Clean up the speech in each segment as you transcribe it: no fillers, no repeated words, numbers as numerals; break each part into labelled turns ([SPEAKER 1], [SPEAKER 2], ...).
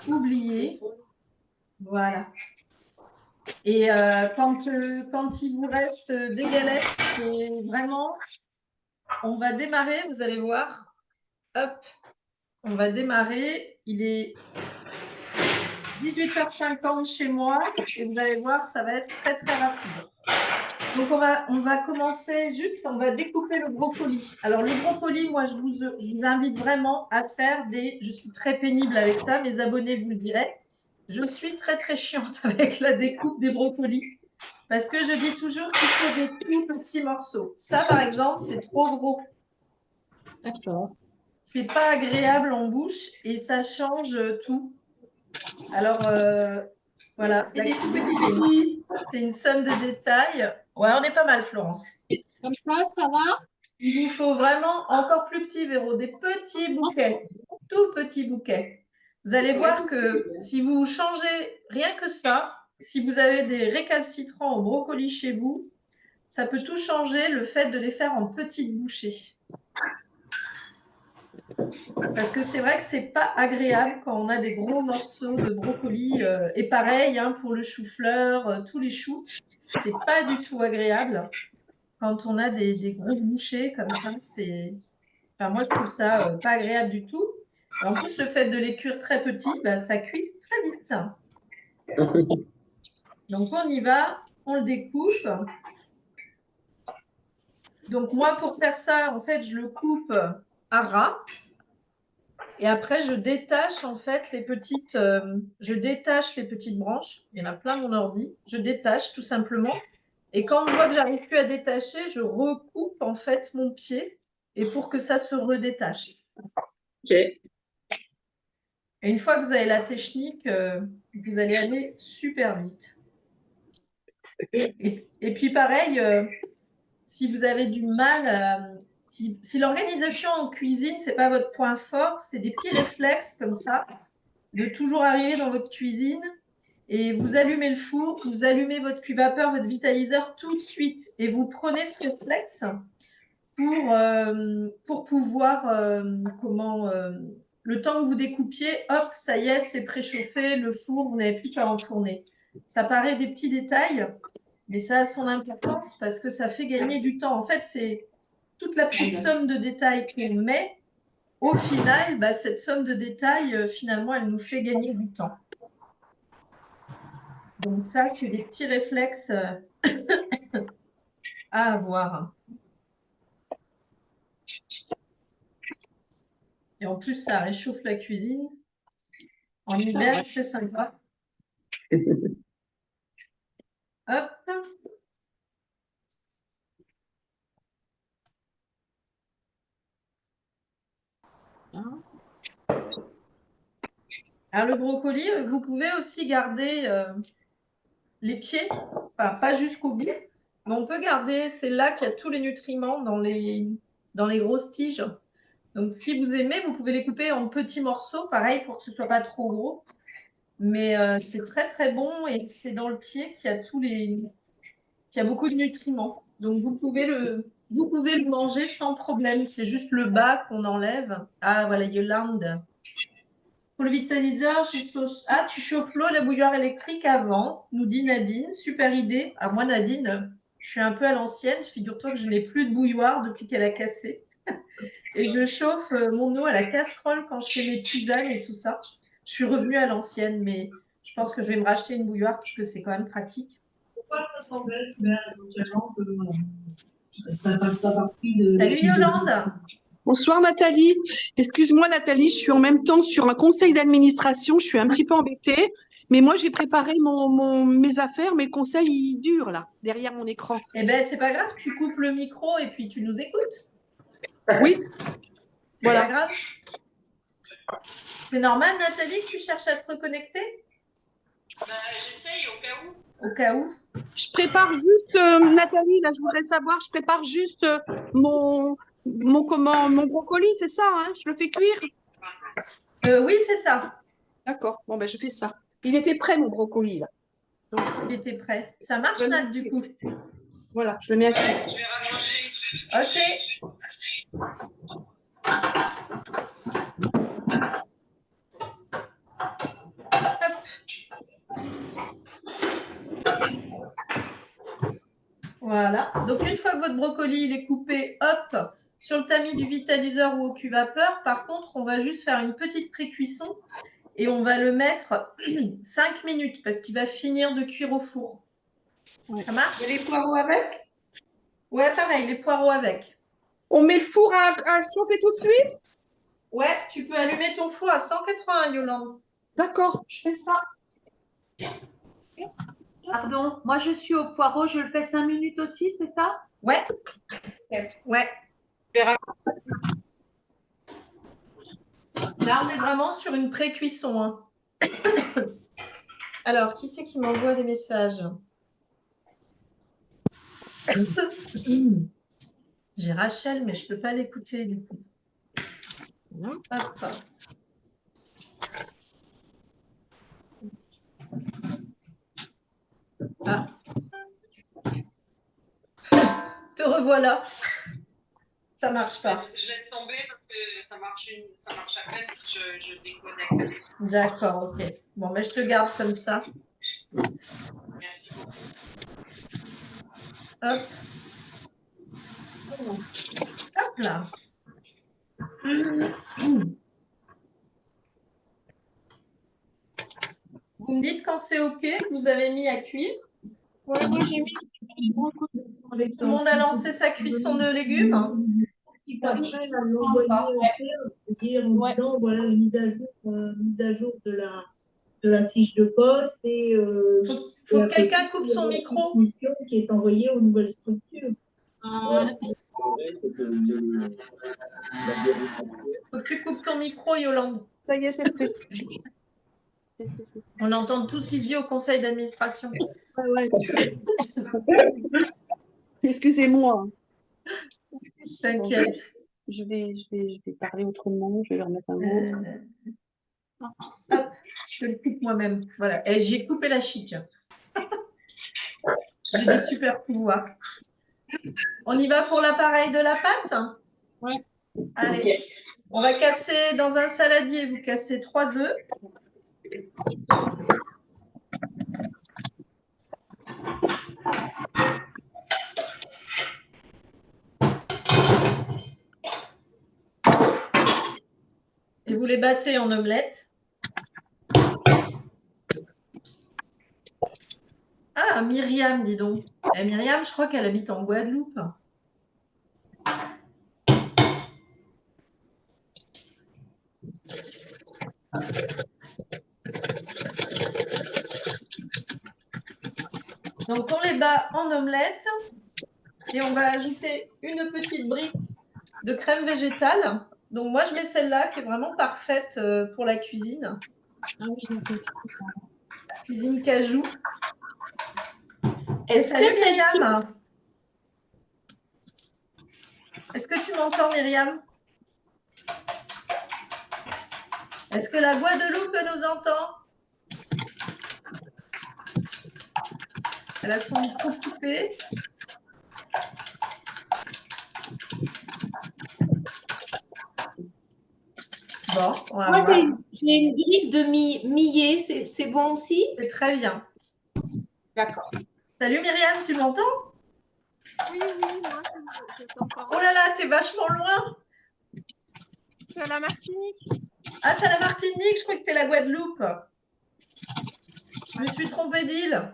[SPEAKER 1] oublier. Voilà. Et quand il vous reste des galettes, c'est vraiment... On va démarrer, vous allez voir. Hop, on va démarrer. Il est 18h50 chez moi et vous allez voir, ça va être très très rapide. Donc on va commencer juste, on va découper le brocoli. Alors le brocoli, moi je vous invite vraiment à faire je suis très pénible avec ça, mes abonnés vous le diraient. Je suis très très chiante avec la découpe des brocolis parce que je dis toujours qu'il faut des tout petits morceaux. Ça par exemple, c'est trop gros.
[SPEAKER 2] D'accord.
[SPEAKER 1] C'est pas agréable en bouche et ça change tout. Alors, voilà, la cuisine, c'est une somme de détails. Ouais, on est pas mal, Florence.
[SPEAKER 2] Comme ça va?
[SPEAKER 1] Il vous faut vraiment encore plus petit, Véro, des petits bouquets, tout petits bouquets. Vous allez voir que si vous changez rien que ça, si vous avez des récalcitrants au brocoli chez vous, ça peut tout changer, le fait de les faire en petites bouchées. Parce que c'est vrai que c'est pas agréable quand on a des gros morceaux de brocoli. Et pareil pour le chou-fleur, tous les choux. C'est pas du tout agréable quand on a des grosses bouchées comme ça. Enfin, moi, je trouve ça pas agréable du tout. Et en plus, le fait de les cuire très petits, ça cuit très vite. Donc, on y va, on le découpe. Donc, moi, pour faire ça, en fait, je le coupe à ras. Et après, je détache en fait je détache les petites branches. Il y en a plein mon ordi. Je détache tout simplement. Et quand je vois que j'arrive plus à détacher, je recoupe en fait mon pied et pour que ça se redétache.
[SPEAKER 2] Ok.
[SPEAKER 1] Et une fois que vous avez la technique, vous allez aller super vite. Et puis pareil, si vous avez du mal, si l'organisation en cuisine, c'est pas votre point fort, c'est des petits réflexes comme ça, de toujours arriver dans votre cuisine et vous allumez le four, vous allumez votre cuve-vapeur, votre vitaliseur tout de suite et vous prenez ce réflexe pour pouvoir, le temps que vous découpiez, hop, ça y est, c'est préchauffé, le four, vous n'avez plus qu'à enfourner. Ça paraît des petits détails, mais ça a son importance parce que ça fait gagner du temps. En fait, c'est toute la petite somme de détails qu'on met. Au final, cette somme de détails, finalement, elle nous fait gagner du temps. Donc ça, c'est des petits réflexes à avoir. Et en plus, ça réchauffe la cuisine. En hiver, c'est sympa. Hop. Alors le brocoli, vous pouvez aussi garder les pieds, enfin pas jusqu'au bout, mais on peut garder, c'est là qu'il y a tous les nutriments dans les grosses tiges. Donc si vous aimez, vous pouvez les couper en petits morceaux, pareil pour que ce soit pas trop gros. Mais c'est très très bon et c'est dans le pied qu'il y a beaucoup de nutriments. Donc vous pouvez le manger sans problème. C'est juste le bas qu'on enlève. Ah voilà, Yolande. Pour le vitaliseur, tu chauffes l'eau à la bouilloire électrique avant, nous dit Nadine. Super idée. Ah, moi, Nadine, je suis un peu à l'ancienne. Figure-toi que je n'ai plus de bouilloire depuis qu'elle a cassé. Et je chauffe mon eau à la casserole quand je fais mes tisanes et tout ça. Je suis revenue à l'ancienne, mais je pense que je vais me racheter une bouilloire parce que c'est quand même pratique. Pourquoi ça t'embête, éventuellement, que ça fasse pas partie de... Salut Yolande!
[SPEAKER 2] Bonsoir Nathalie. Excuse-moi Nathalie, je suis en même temps sur un conseil d'administration, je suis un petit peu embêtée, mais moi j'ai préparé mes affaires, mais le conseil il dure là, derrière mon écran.
[SPEAKER 1] Eh ben c'est pas grave, tu coupes le micro et puis tu nous écoutes.
[SPEAKER 2] Oui.
[SPEAKER 1] C'est pas grave. C'est normal Nathalie que tu cherches à te reconnecter?
[SPEAKER 3] J'essaye au cas où.
[SPEAKER 1] Au cas où.
[SPEAKER 2] Je prépare juste, Nathalie, là je voudrais savoir, je prépare juste mon brocoli, c'est ça, hein? Je le fais cuire?
[SPEAKER 1] Oui, c'est ça.
[SPEAKER 2] D'accord, bon ben je fais ça. Il était prêt mon brocoli là.
[SPEAKER 1] Donc, il était prêt. Ça marche Nat du coup?
[SPEAKER 2] Voilà, je le mets à cuire.
[SPEAKER 3] Je vais raccrocher.
[SPEAKER 1] Ok. Voilà. Donc, une fois que votre brocoli il est coupé, hop, sur le tamis du vitaliseur ou au cuvapeur, par contre, on va juste faire une petite pré-cuisson et on va le mettre 5 minutes parce qu'il va finir de cuire au four.
[SPEAKER 2] Ouais.
[SPEAKER 1] Ça marche?
[SPEAKER 3] Et les poireaux avec?
[SPEAKER 1] Ouais, pareil, les poireaux avec.
[SPEAKER 3] On met le four à chauffer tout de suite?
[SPEAKER 1] Ouais, tu peux allumer ton four à 180, Yolande.
[SPEAKER 3] D'accord, je fais ça.
[SPEAKER 4] Pardon, moi je suis au poireau, je le fais 5 minutes aussi, c'est ça?
[SPEAKER 1] Ouais. Ouais. Là, on est vraiment sur une pré-cuisson. Hein. Alors, qui c'est qui m'envoie des messages? J'ai Rachel, mais je ne peux pas l'écouter du coup. Hop, hop. Ah. Te revoilà. Ça marche pas.
[SPEAKER 5] Je laisse tomber parce que ça marche à peine, je déconnecte.
[SPEAKER 1] D'accord, ok. Bon, mais je te garde comme ça.
[SPEAKER 5] Merci beaucoup.
[SPEAKER 1] Hop. Hop là. Vous me dites quand c'est ok, que vous avez mis à cuire.
[SPEAKER 3] Ouais, moi j'ai mis.
[SPEAKER 1] Tout le monde a lancé sa cuisson de légumes.
[SPEAKER 6] Après, l'envoyer en dire en disant voilà la mise à jour de la fiche de poste et
[SPEAKER 1] Faut que quelqu'un coupe son micro.
[SPEAKER 6] Qui est envoyée aux nouvelles structures.
[SPEAKER 1] Faut que tu coupes ton micro, Yolande.
[SPEAKER 3] Ça y est, c'est fait.
[SPEAKER 1] On entend tout ce qui se dit au conseil d'administration.
[SPEAKER 2] Ouais. Excusez-moi.
[SPEAKER 1] T'inquiète.
[SPEAKER 2] Je vais parler autrement, je vais leur mettre un autre.
[SPEAKER 1] Hop, je te le coupe moi-même. Voilà. Et j'ai coupé la chic. J'ai des super pouvoirs. On y va pour l'appareil de la pâte?
[SPEAKER 3] Ouais.
[SPEAKER 1] Allez.
[SPEAKER 5] Okay.
[SPEAKER 1] On va casser dans un saladier, vous cassez 3 œufs. Et vous les battez en omelette. Ah, Myriam, dis donc. Myriam, je crois qu'elle habite en Guadeloupe. Donc, on les bat en omelette et on va ajouter une petite brique de crème végétale. Donc, moi, je mets celle-là qui est vraiment parfaite pour la cuisine. Cuisine cajou.
[SPEAKER 3] Est-ce que celle-ci...
[SPEAKER 1] Myriam? Est-ce que tu m'entends, Myriam? Est-ce que la Guadeloupe nous entend? Elle a son micro coupé. Bon, on va
[SPEAKER 3] Moi,
[SPEAKER 1] voir.
[SPEAKER 3] j'ai une grille de millet, c'est bon aussi?
[SPEAKER 1] C'est très bien.
[SPEAKER 3] D'accord.
[SPEAKER 1] Salut Myriam, tu m'entends?
[SPEAKER 7] Oui, moi, je t'entends.
[SPEAKER 1] Oh là là, t'es vachement loin.
[SPEAKER 7] C'est à la Martinique.
[SPEAKER 1] Ah, c'est la Martinique, je crois que c'était la Guadeloupe. Je me suis trompée d'île.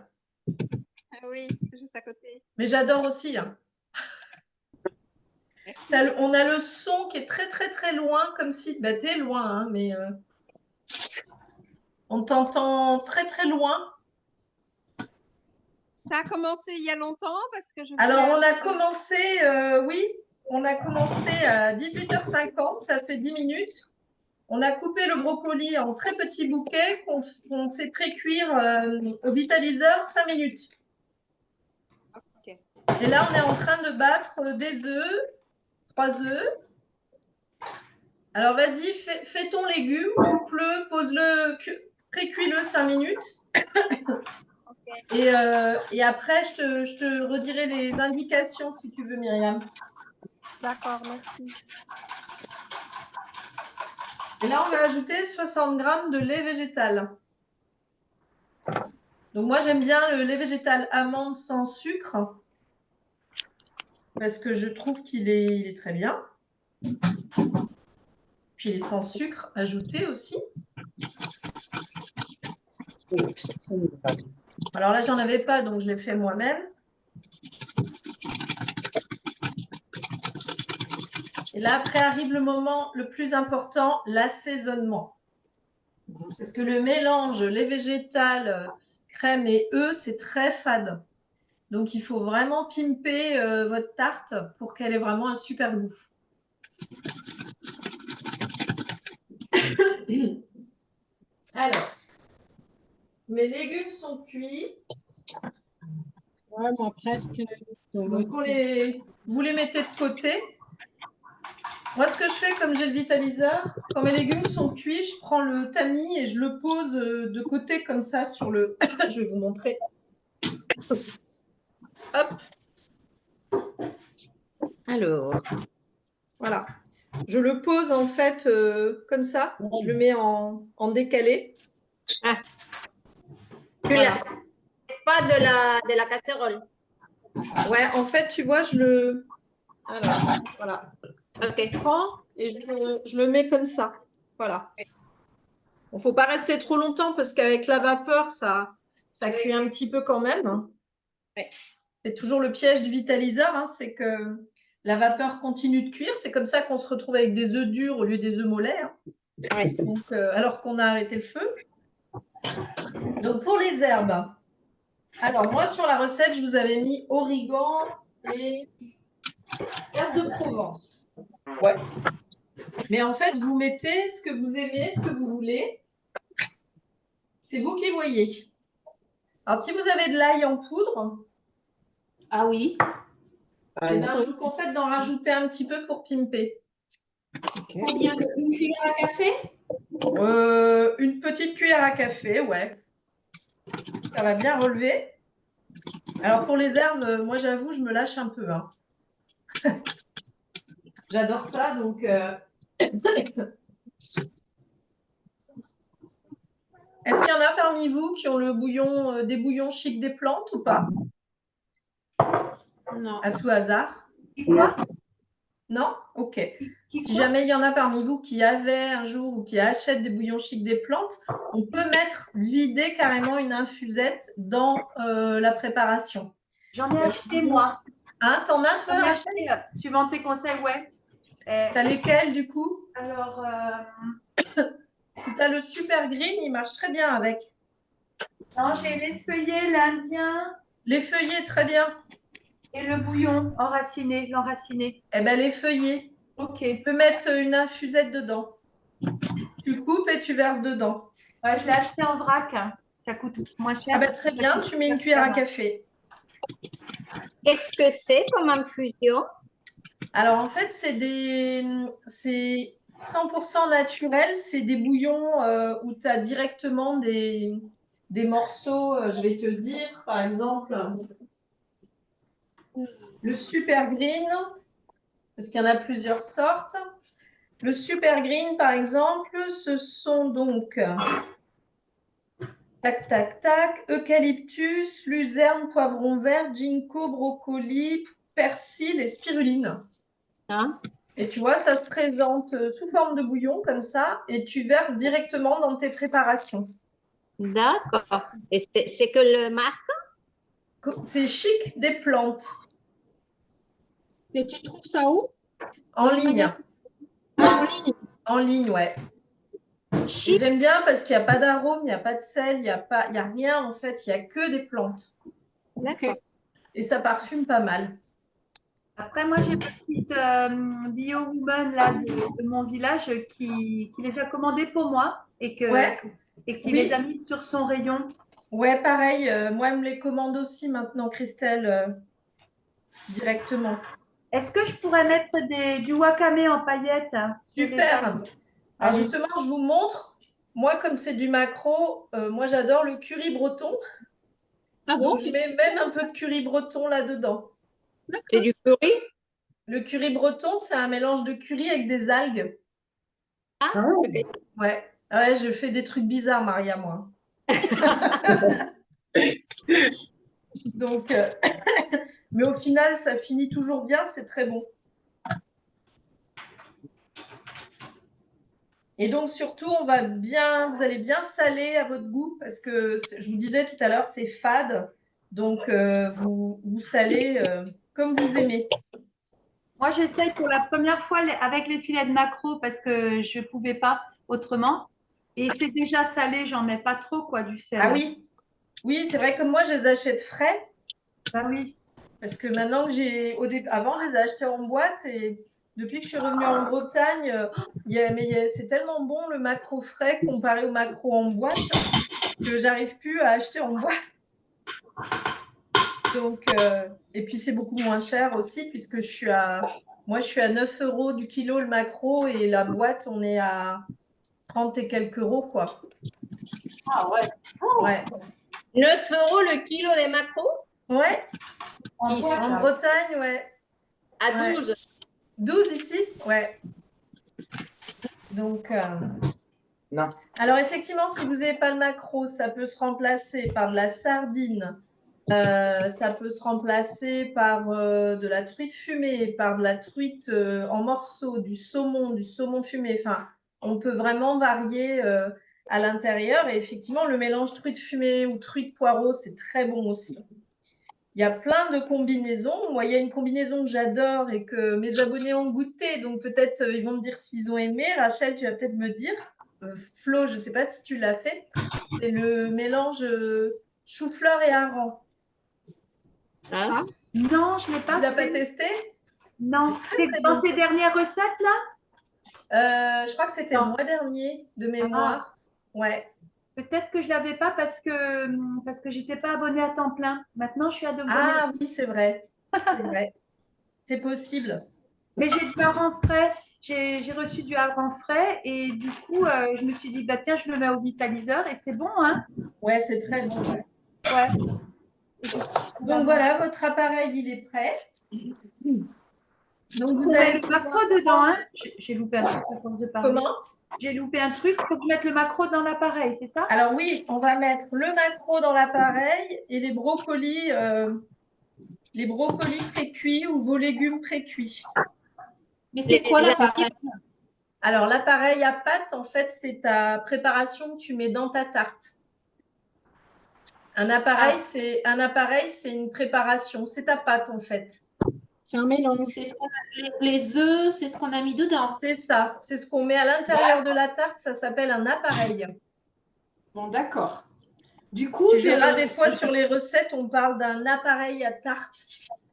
[SPEAKER 7] Ah oui, c'est juste à côté.
[SPEAKER 1] Mais j'adore aussi. Hein. On a le son qui est très très très loin, comme si... Bah, t'es loin, hein, mais... On t'entend très très loin.
[SPEAKER 7] Ça a commencé il y a longtemps parce que je...
[SPEAKER 1] Alors, on a commencé, oui, on a commencé à 18h50, ça fait 10 minutes. On a coupé le brocoli en très petits bouquets qu'on fait pré-cuire au vitaliseur 5 minutes.
[SPEAKER 7] Okay.
[SPEAKER 1] Et là, on est en train de battre des œufs, 3 œufs. Alors, vas-y, fais ton légume, coupe-le, pose-le, pré-cuis-le 5 minutes. Okay. Et après, je te redirai les indications si tu veux, Myriam.
[SPEAKER 7] D'accord, merci.
[SPEAKER 1] Et là, on va ajouter 60 g de lait végétal. Donc, moi, j'aime bien le lait végétal amande sans sucre. parce que je trouve qu'il est, il est très bien. Puis il est sans sucre ajouté aussi. Alors là, j'en avais pas, donc je l'ai fait moi-même. Et là, après arrive le moment le plus important, l'assaisonnement. Parce que le mélange, les végétales, crème et œufs, c'est très fade. Donc, il faut vraiment pimper votre tarte pour qu'elle ait vraiment un super goût. Alors, mes légumes sont cuits.
[SPEAKER 2] Ouais, moi presque.
[SPEAKER 1] Donc, vous les mettez de côté. Moi, ce que je fais, comme j'ai le vitaliseur, quand mes légumes sont cuits, je prends le tamis et je le pose de côté comme ça sur le... Je vais vous montrer. Hop. Alors, voilà. Je le pose en fait comme ça. Je le mets en décalé.
[SPEAKER 8] Ah.
[SPEAKER 1] Voilà.
[SPEAKER 8] Pas de la casserole.
[SPEAKER 1] Ouais, en fait, tu vois, je le... Alors, voilà.
[SPEAKER 8] Ok.
[SPEAKER 1] Je prends et je le mets comme ça. Voilà. Il ne faut pas rester trop longtemps parce qu'avec la vapeur, ça cuit un petit peu quand même.
[SPEAKER 8] Ouais.
[SPEAKER 1] C'est toujours le piège du vitaliseur, hein, c'est que la vapeur continue de cuire. C'est comme ça qu'on se retrouve avec des œufs durs au lieu des œufs mollets. Hein.
[SPEAKER 8] Ouais.
[SPEAKER 1] Donc, alors qu'on a arrêté le feu. Donc, pour les herbes, alors moi, sur la recette, je vous avais mis origan et herbes de Provence. Ouais. Mais en fait, vous mettez ce que vous aimez, ce que vous voulez. C'est vous qui voyez. Alors, si vous avez de l'ail en poudre,
[SPEAKER 3] Ah oui.
[SPEAKER 1] eh ben, je vous conseille d'en rajouter un petit peu pour pimper.
[SPEAKER 3] Combien une cuillère à café?
[SPEAKER 1] Une petite cuillère à café, ouais. Ça va bien relever. Alors, pour les herbes, moi, j'avoue, je me lâche un peu. Hein. J'adore ça, donc... Est-ce qu'il y en a parmi vous qui ont le bouillon, des bouillons chics des plantes ou pas?
[SPEAKER 3] Non.
[SPEAKER 1] À tout hasard?
[SPEAKER 3] Quoi?
[SPEAKER 1] Non? Ok.
[SPEAKER 3] Qui
[SPEAKER 1] Si
[SPEAKER 3] quoi?
[SPEAKER 1] jamais il y en a parmi vous qui avaient un jour ou qui achètent des bouillons chics des plantes, on peut vider carrément une infusette dans la préparation.
[SPEAKER 4] J'en ai acheté, moi.
[SPEAKER 1] Hein, t'en as, toi,
[SPEAKER 4] J'en ai
[SPEAKER 1] Rachel?
[SPEAKER 4] acheté, suivant tes conseils, ouais.
[SPEAKER 1] T'as lesquels, du coup?
[SPEAKER 4] Alors,
[SPEAKER 1] Si t'as le super green, il marche très bien avec.
[SPEAKER 4] non, j'ai les feuillets, l'indien
[SPEAKER 1] Les feuillets, très bien.
[SPEAKER 4] et le bouillon enraciné, l'enraciné.
[SPEAKER 1] Eh ben, les feuillets.
[SPEAKER 4] Ok.
[SPEAKER 1] Tu peux mettre une infusette dedans. Tu coupes et tu verses dedans.
[SPEAKER 4] Ouais, je l'ai acheté en vrac. Hein. Ça coûte moins cher.
[SPEAKER 1] Ah ben, très bien, tu mets une cuillère à café.
[SPEAKER 8] Qu'est-ce que c'est comme infusion?
[SPEAKER 1] Alors, en fait, c'est 100% naturel. C'est des bouillons où tu as directement des morceaux, je vais te dire, par exemple, le super green, parce qu'il y en a plusieurs sortes. Le super green, par exemple, ce sont donc, tac, tac, tac, eucalyptus, luzerne, poivron vert, ginkgo, brocoli, persil et spiruline.
[SPEAKER 8] Hein?
[SPEAKER 1] Et tu vois, ça se présente sous forme de bouillon comme ça et tu verses directement dans tes préparations.
[SPEAKER 8] D'accord. Et c'est que le marque?
[SPEAKER 1] C'est chic des plantes.
[SPEAKER 2] Et tu trouves ça où?
[SPEAKER 1] En ligne.
[SPEAKER 2] En ligne.
[SPEAKER 1] En ligne, ouais.
[SPEAKER 8] Chic.
[SPEAKER 1] J'aime bien parce qu'il n'y a pas d'arôme, il n'y a pas de sel, il n'y a rien en fait, il n'y a que des plantes.
[SPEAKER 8] D'accord.
[SPEAKER 1] Et ça parfume pas mal.
[SPEAKER 4] Après, moi, j'ai une petite bio-woman là, de mon village qui les a commandées pour moi et qui
[SPEAKER 1] Oui.
[SPEAKER 4] les a mises sur son rayon.
[SPEAKER 1] Ouais, pareil. Moi, elle me les commande aussi maintenant, Christelle, directement.
[SPEAKER 4] Est-ce que je pourrais mettre du wakame en paillettes?
[SPEAKER 1] Super. Alors
[SPEAKER 4] Allez.
[SPEAKER 1] justement, je vous montre. Moi, comme c'est du macro, moi, j'adore le curry breton.
[SPEAKER 2] Ah bon?
[SPEAKER 1] Donc, je mets même un peu de curry breton là-dedans.
[SPEAKER 8] C'est du curry?
[SPEAKER 1] Le curry breton, c'est un mélange de curry avec des algues.
[SPEAKER 8] Ah, ok.
[SPEAKER 1] Ouais. Ouais, je fais des trucs bizarres, Maria, moi. Donc, mais au final, ça finit toujours bien, c'est très bon. Et donc, surtout, vous allez bien saler à votre goût parce que je vous disais tout à l'heure, c'est fade. Donc, vous salez comme vous aimez.
[SPEAKER 4] Moi, j'essaye pour la première fois avec les filets de maquereau parce que je ne pouvais pas autrement. Et c'est déjà salé, j'en mets pas trop, quoi, du sel.
[SPEAKER 1] Ah oui, oui, c'est vrai que moi, je les achète frais.
[SPEAKER 4] Ah oui.
[SPEAKER 1] Parce que maintenant que avant, je les ai achetés en boîte et depuis que je suis revenue en Bretagne, c'est tellement bon le maquereau frais comparé au maquereau en boîte que j'arrive plus à acheter en boîte. Donc, et puis c'est beaucoup moins cher aussi puisque je suis à 9 € du kilo le maquereau et la boîte, on est à 30 et quelques euros, quoi.
[SPEAKER 3] Ah ouais.
[SPEAKER 1] Ouais.
[SPEAKER 8] 9 € le kilo des maquereaux?
[SPEAKER 1] Ouais.
[SPEAKER 4] En boîte,
[SPEAKER 1] En
[SPEAKER 4] là.
[SPEAKER 1] Bretagne, ouais.
[SPEAKER 8] À
[SPEAKER 1] Ouais.
[SPEAKER 8] 12.
[SPEAKER 1] 12 ici? Ouais. Donc,
[SPEAKER 3] Non.
[SPEAKER 1] alors effectivement, si vous n'avez pas le maquereau, ça peut se remplacer par de la sardine, ça peut se remplacer par de la truite fumée, par de la truite en morceaux, du saumon fumé. Enfin, on peut vraiment varier à l'intérieur. Et effectivement, le mélange truite fumée ou truite poireau, c'est très bon aussi. Il y a plein de combinaisons. Moi, il y a une combinaison que j'adore et que mes abonnés ont goûté. Donc, peut-être ils vont me dire s'ils ont aimé. Rachel, tu vas peut-être me dire. Flo, je ne sais pas si tu l'as fait. C'est le mélange chou-fleur et hareng.
[SPEAKER 8] Hein?
[SPEAKER 4] Non, je ne l'ai
[SPEAKER 1] Tu
[SPEAKER 4] pas
[SPEAKER 1] l'as pas
[SPEAKER 4] fait.
[SPEAKER 1] testé?
[SPEAKER 4] Non. C'est
[SPEAKER 1] très
[SPEAKER 4] dans
[SPEAKER 1] bon.
[SPEAKER 4] tes dernières recettes, là?
[SPEAKER 1] Je crois que c'était le
[SPEAKER 4] Non.
[SPEAKER 1] mois dernier, de mémoire. Ouais.
[SPEAKER 4] Peut-être que je ne l'avais pas parce que j'étais pas abonnée à temps plein. Maintenant, je suis abonnée.
[SPEAKER 1] Ah oui, c'est vrai. C'est vrai. C'est possible.
[SPEAKER 4] Mais j'ai du hareng frais. J'ai reçu du hareng frais et du coup, je me suis dit, bah, tiens, je le mets au vitaliseur et c'est bon, hein?
[SPEAKER 1] Ouais, c'est très bon. Ouais.
[SPEAKER 4] Ouais.
[SPEAKER 1] Donc voilà, votre appareil, il est prêt. Donc vous
[SPEAKER 4] On met
[SPEAKER 1] allez
[SPEAKER 4] le maquereau dedans, hein? J'ai loupé un truc à force de parler.
[SPEAKER 1] Comment?
[SPEAKER 4] J'ai loupé un truc, il faut que je mette le maquereau dans l'appareil, c'est ça?
[SPEAKER 1] Alors oui, on va mettre le maquereau dans l'appareil et les brocolis pré-cuits ou vos légumes pré-cuits.
[SPEAKER 3] Mais c'est quoi l'appareil?
[SPEAKER 1] Alors l'appareil à pâte, en fait, c'est ta préparation que tu mets dans ta tarte. Un appareil, c'est une préparation, c'est ta pâte en fait.
[SPEAKER 2] C'est un mélange.
[SPEAKER 3] C'est ça, les œufs, c'est ce qu'on a mis dedans.
[SPEAKER 1] C'est ça, c'est ce qu'on met à l'intérieur de la tarte, ça s'appelle un appareil.
[SPEAKER 3] Bon, d'accord. Du coup,
[SPEAKER 1] Tu verras des fois sur les recettes, on parle d'un appareil à tarte.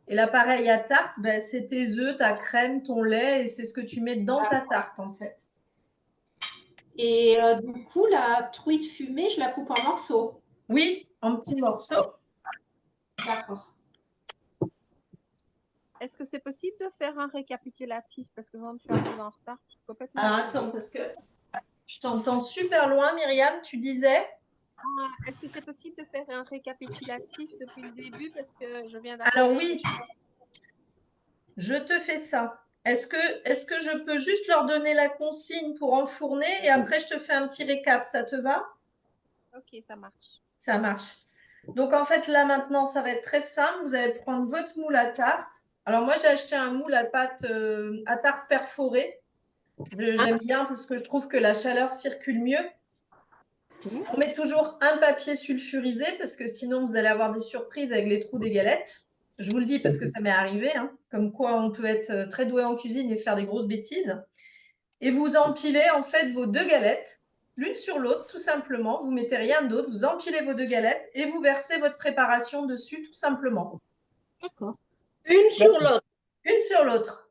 [SPEAKER 1] Et l'appareil à tarte, ben, c'est tes œufs, ta crème, ton lait, et c'est ce que tu mets dans ta tarte en fait.
[SPEAKER 3] Et du coup, la truite fumée, je la coupe en morceaux.
[SPEAKER 1] Oui, en petits morceaux.
[SPEAKER 3] D'accord.
[SPEAKER 7] Est-ce que c'est possible de faire un récapitulatif? Parce que quand tu arrives en retard, tu es complètement.
[SPEAKER 1] Alors attends, parce que je t'entends super loin, Myriam, tu disais?
[SPEAKER 7] Est-ce que c'est possible de faire un récapitulatif depuis le début? Parce que je viens
[SPEAKER 1] Alors
[SPEAKER 7] d'arriver.
[SPEAKER 1] oui, je te fais ça. Est-ce que je peux juste leur donner la consigne pour enfourner et après je te fais un petit récap, ça te va?
[SPEAKER 7] Ok, ça marche.
[SPEAKER 1] Ça marche. Donc en fait là maintenant ça va être très simple. Vous allez prendre votre moule à tarte. Alors moi j'ai acheté un moule à pâte à tarte perforée. J'aime bien parce que je trouve que la chaleur circule mieux. On met toujours un papier sulfurisé parce que sinon vous allez avoir des surprises avec les trous des galettes. Je vous le dis parce que ça m'est arrivé, hein, comme quoi on peut être très doué en cuisine et faire des grosses bêtises. Et vous empilez en fait vos deux galettes, l'une sur l'autre, tout simplement. Vous mettez rien d'autre, vous empilez vos deux galettes et vous versez votre préparation dessus, tout simplement.
[SPEAKER 2] D'accord.
[SPEAKER 8] Une sur l'autre.
[SPEAKER 1] Une sur l'autre.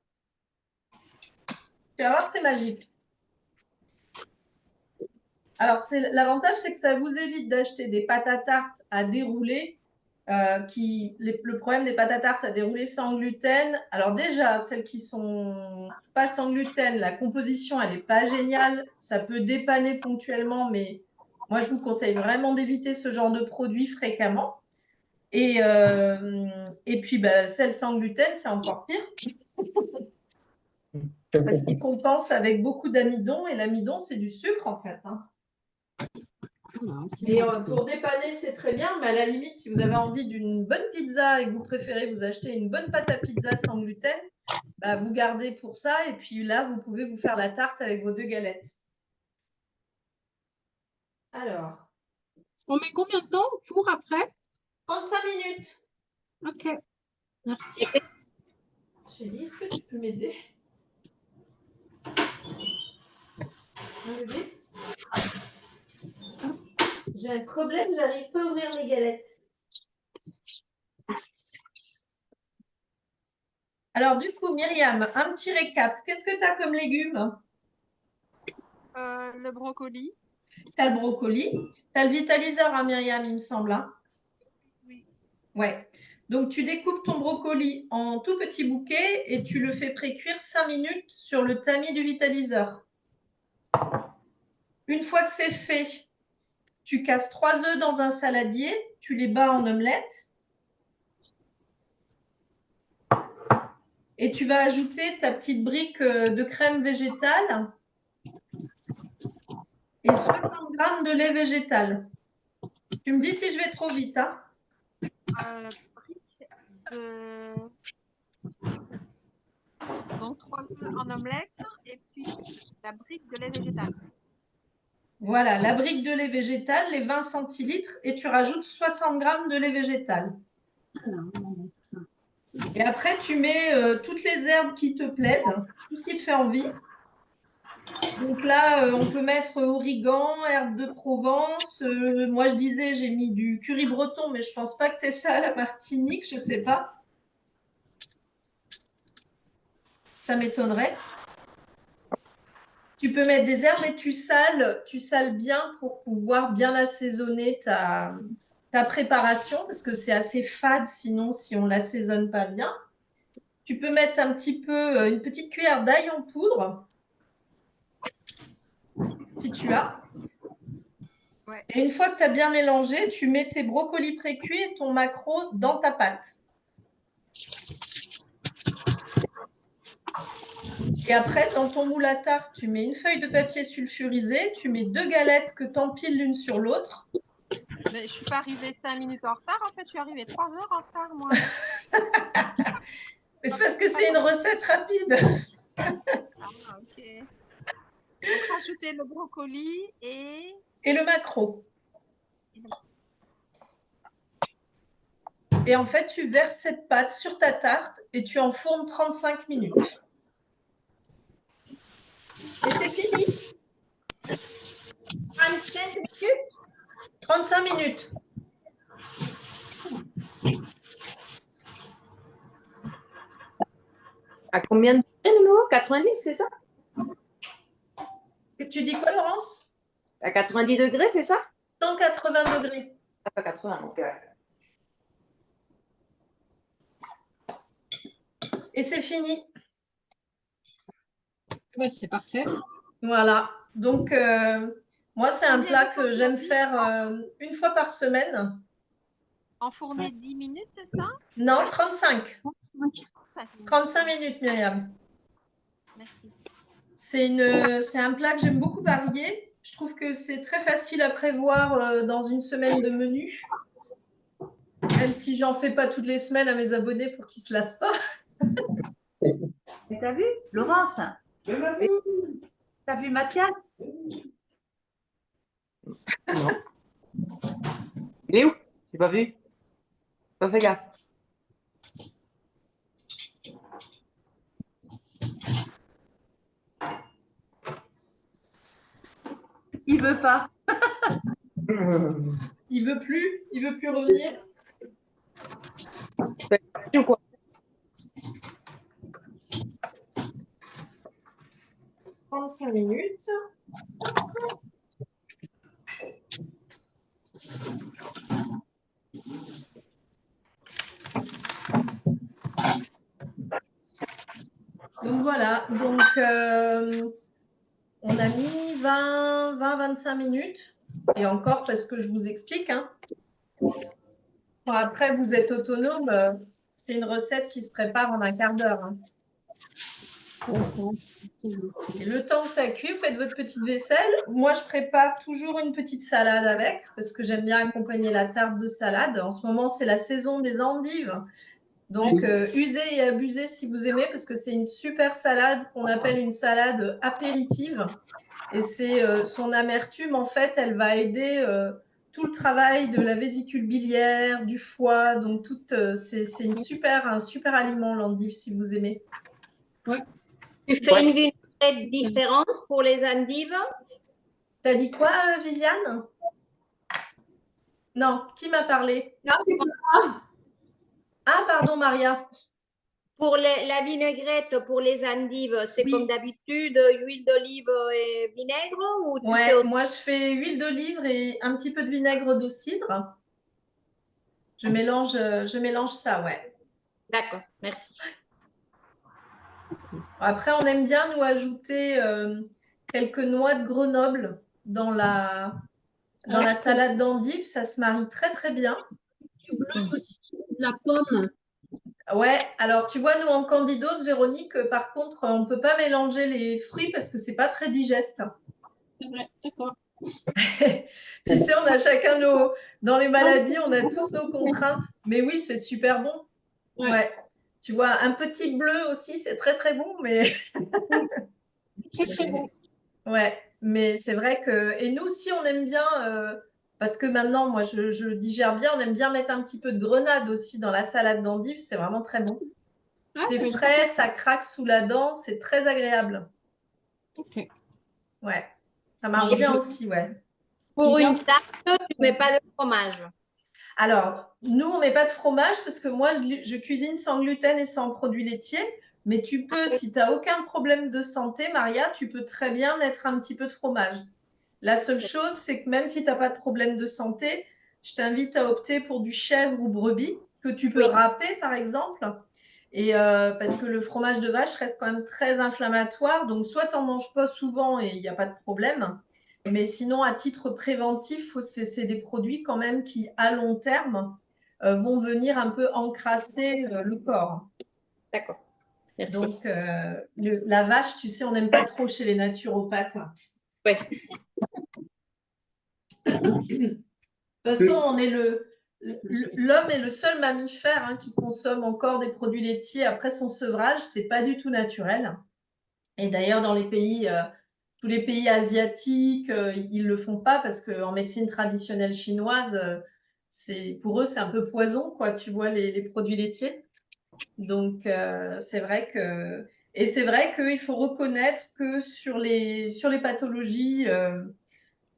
[SPEAKER 1] Tu vas voir, c'est magique. Alors, l'avantage, c'est que ça vous évite d'acheter des pâtes à tarte à dérouler. Le problème des pâtes à tarte à dérouler sans gluten, alors déjà, celles qui sont pas sans gluten, la composition, elle n'est pas géniale. Ça peut dépanner ponctuellement, mais moi, je vous conseille vraiment d'éviter ce genre de produit fréquemment. Et puis, bah, celles sans gluten, c'est encore pire. Parce qu'ils compensent avec beaucoup d'amidon, et l'amidon, c'est du sucre, en fait. Hein. Et pour dépanner, c'est très bien, mais à la limite, si vous avez envie d'une bonne pizza et que vous préférez vous acheter une bonne pâte à pizza sans gluten, bah, vous gardez pour ça et puis là, vous pouvez vous faire la tarte avec vos 2 galettes. Alors,
[SPEAKER 2] On met combien de temps au four après?
[SPEAKER 1] 35 minutes.
[SPEAKER 2] Ok, merci.
[SPEAKER 1] Chérie, est-ce que tu peux m'aider? Un bébé? J'ai un problème, j'arrive pas à ouvrir mes galettes. Alors du coup, Myriam, un petit récap. Qu'est-ce que tu as comme légumes?
[SPEAKER 7] Le brocoli.
[SPEAKER 1] Tu as le brocoli. Tu as le vitaliseur, hein, Myriam, il me semble. Hein?
[SPEAKER 7] Oui.
[SPEAKER 1] Ouais. Donc tu découpes ton brocoli en tout petits bouquets et tu le fais pré-cuire 5 minutes sur le tamis du vitaliseur. Une fois que c'est fait, tu casses 3 œufs dans un saladier, tu les bats en omelette. Et tu vas ajouter ta petite brique de crème végétale et 60 g de lait végétal. Tu me dis si je vais trop vite. Hein?
[SPEAKER 7] Brique de... Donc 3 œufs en omelette et puis la brique de lait végétal.
[SPEAKER 1] Voilà, la brique de lait végétal, les 20 centilitres, et tu rajoutes 60 g de lait végétal. Et après, tu mets toutes les herbes qui te plaisent, tout ce qui te fait envie. Donc là, on peut mettre origan, herbes de Provence. Moi, je disais, j'ai mis du curry breton, mais je pense pas que tu aies ça à la Martinique, je sais pas. Ça m'étonnerait. Tu peux mettre des herbes et tu sales bien pour pouvoir bien assaisonner ta préparation, parce que c'est assez fade sinon si on ne l'assaisonne pas bien. Tu peux mettre un petit peu, une petite cuillère d'ail en poudre, si tu as.
[SPEAKER 7] Ouais.
[SPEAKER 1] Et une fois que tu as bien mélangé, tu mets tes brocolis pré-cuits et ton maquereau dans ta pâte. Et après, dans ton moule à tarte, tu mets une feuille de papier sulfurisé, tu mets 2 galettes que tu empiles l'une sur l'autre.
[SPEAKER 7] Mais je ne suis pas arrivée 5 minutes en retard. En fait, je suis arrivée 3 heures en retard, moi.
[SPEAKER 1] Mais c'est parce que c'est une recette rapide.
[SPEAKER 7] Ah, ok. Donc, rajouter le brocoli et
[SPEAKER 1] le maquereau. Et en fait, tu verses cette pâte sur ta tarte et tu enfournes 35 minutes. Et c'est fini.
[SPEAKER 3] 25 minutes?
[SPEAKER 1] 35 minutes.
[SPEAKER 9] À combien de degrés, nouveau 90, c'est ça?
[SPEAKER 1] Et tu dis quoi, Laurence?
[SPEAKER 9] À 90 degrés, c'est ça?
[SPEAKER 1] 180 degrés.
[SPEAKER 9] Ah, pas 80, ok.
[SPEAKER 1] Et c'est fini.
[SPEAKER 2] Ouais, c'est parfait.
[SPEAKER 1] Voilà. Donc, moi, c'est un
[SPEAKER 7] Combien
[SPEAKER 1] plat
[SPEAKER 7] de temps
[SPEAKER 1] que j'aime
[SPEAKER 7] aujourd'hui
[SPEAKER 1] faire une fois par semaine.
[SPEAKER 7] enfourner 10 minutes, c'est ça?
[SPEAKER 1] Non, 35. 35
[SPEAKER 7] minutes.
[SPEAKER 1] minutes, Myriam.
[SPEAKER 7] Merci.
[SPEAKER 1] C'est un plat que j'aime beaucoup varier. Je trouve que c'est très facile à prévoir dans une semaine de menu. Même si j'en fais pas toutes les semaines à mes abonnés pour qu'ils se lassent pas.
[SPEAKER 4] Mais t'as vu, Laurence? T'as vu Mathias?
[SPEAKER 9] Non. Il est où? J'ai pas vu. Pas fait gaffe.
[SPEAKER 4] Il veut pas.
[SPEAKER 1] Il veut plus revenir.
[SPEAKER 9] Ou quoi?
[SPEAKER 1] « 35 minutes. Donc voilà, donc on a mis 20-25 minutes. Et encore parce que je vous explique. Hein. Bon, après, vous êtes autonome. C'est une recette qui se prépare en un quart d'heure. Hein. Et le temps que ça cuit, vous faites votre petite vaisselle. Moi, je prépare toujours une petite salade avec, parce que j'aime bien accompagner la tarte de salade. En ce moment, c'est la saison des endives. Donc, usez et abusez si vous aimez, parce que c'est une super salade qu'on appelle une salade apéritive. Et c'est son amertume, en fait, elle va aider tout le travail de la vésicule biliaire, du foie. Donc, c'est un super aliment, l'endive, si vous aimez.
[SPEAKER 8] Tu fais une vinaigrette différente pour les endives?
[SPEAKER 1] T'as dit quoi, Viviane? Non, qui m'a parlé?
[SPEAKER 3] Non, c'est pas moi.
[SPEAKER 1] Ah, pardon, Maria.
[SPEAKER 8] Pour la vinaigrette pour les endives, c'est
[SPEAKER 1] Oui.
[SPEAKER 8] comme d'habitude, huile d'olive et vinaigre ou tu fais
[SPEAKER 1] Ouais,
[SPEAKER 8] autre-
[SPEAKER 1] moi je fais huile d'olive et un petit peu de vinaigre de cidre. Je mélange ça, ouais.
[SPEAKER 8] D'accord, merci.
[SPEAKER 1] Après, on aime bien nous ajouter quelques noix de Grenoble dans la salade d'endive. Ça se marie très très bien.
[SPEAKER 6] Du bleu aussi, de la pomme.
[SPEAKER 1] Ouais, alors tu vois, nous en candidose, Véronique, par contre, on peut pas mélanger les fruits parce que c'est pas très digeste.
[SPEAKER 6] C'est vrai, d'accord.
[SPEAKER 1] Tu sais, on a chacun dans les maladies, on a tous nos contraintes. Mais oui, c'est super bon. Ouais. Tu vois, un petit bleu aussi, c'est très très bon, mais
[SPEAKER 6] Très très bon.
[SPEAKER 1] ouais, mais c'est vrai que et nous aussi on aime bien parce que maintenant moi je digère bien, on aime bien mettre un petit peu de grenade aussi dans la salade d'endives, c'est vraiment très bon. C'est frais, ça craque sous la dent, c'est très agréable.
[SPEAKER 6] Ok.
[SPEAKER 1] Ouais, ça marche bien aussi, ouais.
[SPEAKER 8] Pour une tarte, tu mets pas de fromage.
[SPEAKER 1] Alors, nous, on met pas de fromage parce que moi, je cuisine sans gluten et sans produits laitiers. Mais tu peux, si tu n'as aucun problème de santé, Maria, tu peux très bien mettre un petit peu de fromage. La seule chose, c'est que même si tu n'as pas de problème de santé, je t'invite à opter pour du chèvre ou brebis que tu peux râper, par exemple. Et parce que le fromage de vache reste quand même très inflammatoire. Donc, soit tu n'en manges pas souvent et il n'y a pas de problème. Mais sinon, à titre préventif, c'est des produits quand même qui, à long terme, vont venir un peu encrasser le corps.
[SPEAKER 8] D'accord. Merci.
[SPEAKER 1] Donc, la vache, tu sais, on n'aime pas trop chez les naturopathes.
[SPEAKER 8] Oui.
[SPEAKER 1] De toute façon, on est l'homme est le seul mammifère qui consomme encore des produits laitiers après son sevrage. C'est pas du tout naturel. Et d'ailleurs, dans les pays, tous les pays asiatiques, ils le font pas parce qu'en médecine traditionnelle chinoise, pour eux, c'est un peu poison, quoi. Tu vois les produits laitiers. Donc, c'est vrai qu'il faut reconnaître que sur les pathologies,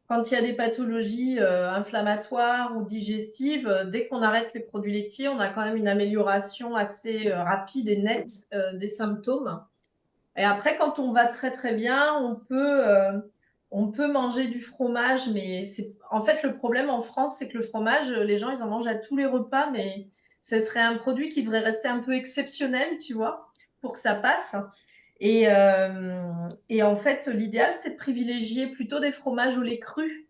[SPEAKER 1] quand il y a des pathologies inflammatoires ou digestives, dès qu'on arrête les produits laitiers, on a quand même une amélioration assez rapide et nette des symptômes. Et après, quand on va très très bien, on peut manger du fromage, mais en fait le problème en France, c'est que le fromage, les gens ils en mangent à tous les repas, mais ce serait un produit qui devrait rester un peu exceptionnel, tu vois, pour que ça passe. Et en fait, l'idéal, c'est de privilégier plutôt des fromages au lait cru,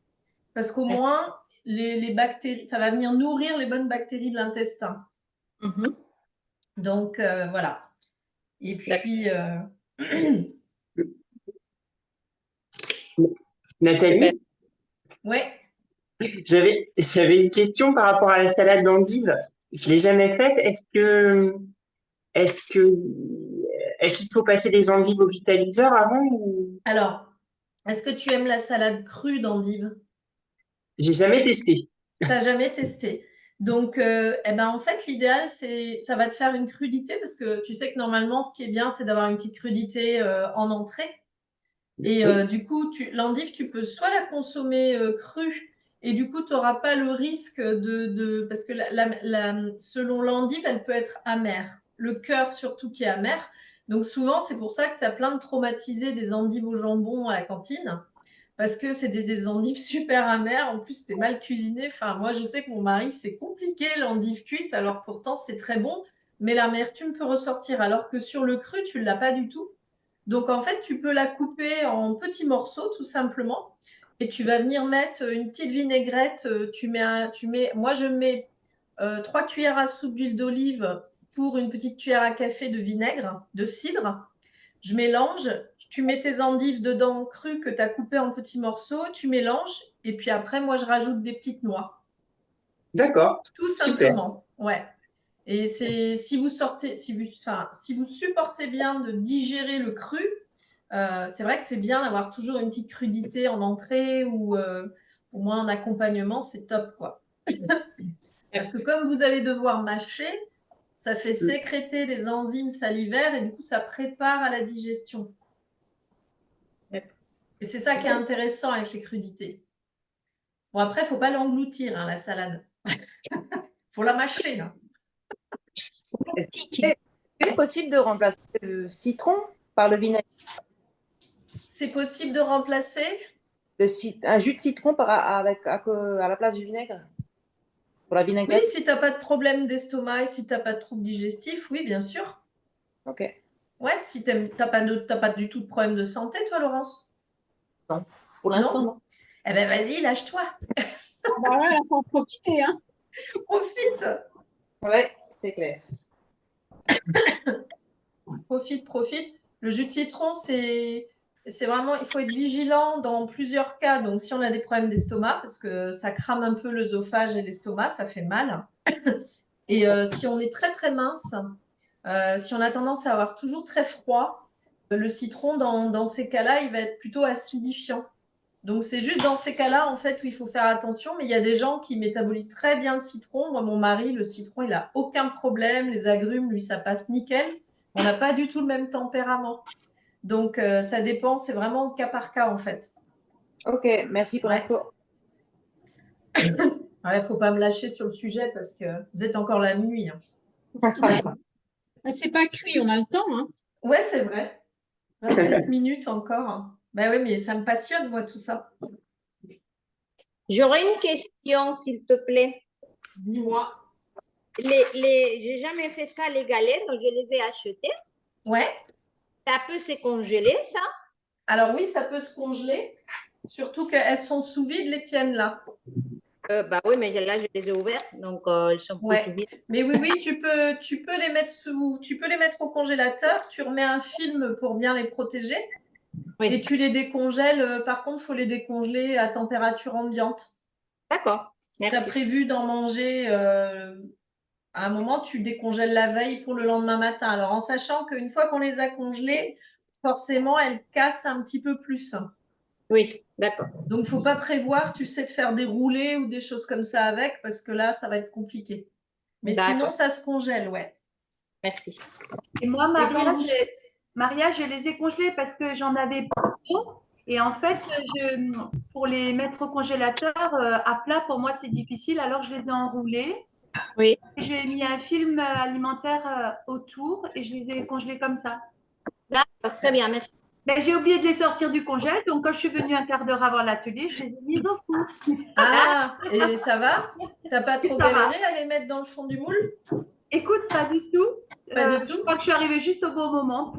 [SPEAKER 1] parce qu'au moins les bactéries, ça va venir nourrir les bonnes bactéries de l'intestin. Donc voilà. Et puis
[SPEAKER 9] Nathalie,
[SPEAKER 1] ouais.
[SPEAKER 9] j'avais une question par rapport à la salade d'endive. Je l'ai jamais faite. Est-ce qu'il faut passer des endives au vitaliseur avant ou...
[SPEAKER 1] Alors, est-ce que tu aimes la salade crue d'endive?
[SPEAKER 9] J'ai jamais testé.
[SPEAKER 1] T'as jamais testé. Donc, eh ben, en fait, l'idéal, ça va te faire une crudité parce que tu sais que normalement, ce qui est bien, c'est d'avoir une petite crudité en entrée. Et du coup, l'endive, tu peux soit la consommer crue et du coup, tu n'auras pas le risque parce que selon l'endive, elle peut être amère. Le cœur surtout qui est amer. Donc souvent, c'est pour ça que tu as plein de traumatisés des endives au jambon à la cantine. Parce que c'est des endives super amères. En plus, c'était mal cuisiné. Enfin, moi, je sais que mon mari, c'est compliqué l'endive cuite. Alors pourtant, c'est très bon. Mais l'amertume peut ressortir. Alors que sur le cru, tu ne l'as pas du tout. Donc, en fait, tu peux la couper en petits morceaux, tout simplement. Et tu vas venir mettre une petite vinaigrette. Moi, je mets 3 cuillères à soupe d'huile d'olive pour une petite cuillère à café de vinaigre, de cidre. je mélange, tu mets tes endives dedans crues que tu as coupées en petits morceaux, tu mélanges, et puis après, moi, je rajoute des petites noix.
[SPEAKER 9] D'accord.
[SPEAKER 1] Tout
[SPEAKER 9] Super.
[SPEAKER 1] simplement, ouais. Et c'est si vous supportez bien de digérer le cru, c'est vrai que c'est bien d'avoir toujours une petite crudité en entrée ou au moins en accompagnement, c'est top, quoi. Parce que comme vous allez devoir mâcher, ça fait sécréter les enzymes salivaires et du coup, ça prépare à la digestion. Et c'est ça qui est intéressant avec les crudités. Bon, après, il ne faut pas l'engloutir, hein, la salade. Il faut la mâcher, là.
[SPEAKER 10] Est-ce possible de remplacer le citron par le vinaigre?
[SPEAKER 1] C'est possible de remplacer
[SPEAKER 10] Un jus de citron à la place du vinaigre? Pour la
[SPEAKER 1] Oui,
[SPEAKER 10] vinaigrette?
[SPEAKER 1] si tu n'as pas de problème d'estomac et si tu n'as pas de troubles digestifs, oui, bien sûr.
[SPEAKER 10] Ok.
[SPEAKER 1] Ouais, si tu n'as pas du tout de problème de santé, toi, Laurence?
[SPEAKER 10] Non, pour l'instant, non.
[SPEAKER 1] Eh ben, vas-y, lâche-toi.
[SPEAKER 2] Bah ouais, il faut en profiter, hein.
[SPEAKER 1] Profite.
[SPEAKER 10] Ouais, c'est clair.
[SPEAKER 1] Profite. Le jus de citron, c'est vraiment, il faut être vigilant dans plusieurs cas. Donc, si on a des problèmes d'estomac, parce que ça crame un peu l'œsophage et l'estomac, ça fait mal. Et si on est très, très mince, si on a tendance à avoir toujours très froid, le citron, dans ces cas-là, il va être plutôt acidifiant. Donc, c'est juste dans ces cas-là, en fait, où il faut faire attention. Mais il y a des gens qui métabolisent très bien le citron. Moi, mon mari, le citron, il n'a aucun problème. Les agrumes, lui, ça passe nickel. On n'a pas du tout le même tempérament. Donc, ça dépend. C'est vraiment au cas par cas, en fait.
[SPEAKER 10] Ok, merci pour l'info.
[SPEAKER 1] Il ne faut pas me lâcher sur le sujet parce que vous êtes encore là à minuit.
[SPEAKER 2] C'est pas cuit, on a le temps, hein.
[SPEAKER 1] Ouais, c'est vrai. 27 minutes encore. Ben oui, mais ça me passionne, moi, tout ça.
[SPEAKER 8] J'aurais une question, s'il te plaît.
[SPEAKER 1] Dis-moi.
[SPEAKER 8] J'ai jamais fait ça, les galettes, donc je les ai achetées.
[SPEAKER 1] Ouais.
[SPEAKER 8] Ça peut se congeler, ça?
[SPEAKER 1] Alors oui, ça peut se congeler. Surtout qu'elles sont sous vide, les tiennes, là.
[SPEAKER 8] Bah oui, mais là, je les ai ouvertes, donc elles sont plus sous vide.
[SPEAKER 1] Mais oui, tu peux les mettre au congélateur. Tu remets un film pour bien les protéger.
[SPEAKER 8] Oui.
[SPEAKER 1] Et tu les décongèles. Par contre, il faut les décongeler à température ambiante.
[SPEAKER 8] D'accord.
[SPEAKER 1] Tu as prévu d'en manger à un moment, tu décongèles la veille pour le lendemain matin. Alors, en sachant qu'une fois qu'on les a congelées, forcément, elles cassent un petit peu plus.
[SPEAKER 8] Oui, d'accord.
[SPEAKER 1] Donc, il ne faut pas prévoir, tu sais, de faire des roulés ou des choses comme ça avec, parce que là, ça va être compliqué. Mais sinon, ça se congèle, ouais.
[SPEAKER 8] Merci.
[SPEAKER 4] Et moi, Maria, je les ai congelés parce que j'en avais pas trop. Et en fait, pour les mettre au congélateur, à plat, pour moi, c'est difficile. Alors, je les ai enroulés.
[SPEAKER 8] Oui.
[SPEAKER 4] J'ai mis un film alimentaire autour et je les ai congelés comme ça.
[SPEAKER 8] D'accord, très bien, merci.
[SPEAKER 4] Ben, j'ai oublié de les sortir du congèle. Donc, quand je suis venue un quart d'heure avant l'atelier, je les ai mises au four.
[SPEAKER 1] Ah, et ça va? T'as pas trop galéré à les mettre dans le fond du moule?
[SPEAKER 4] Écoute, pas du tout.
[SPEAKER 1] Pas du tout.
[SPEAKER 4] Je crois que je suis arrivée juste au bon moment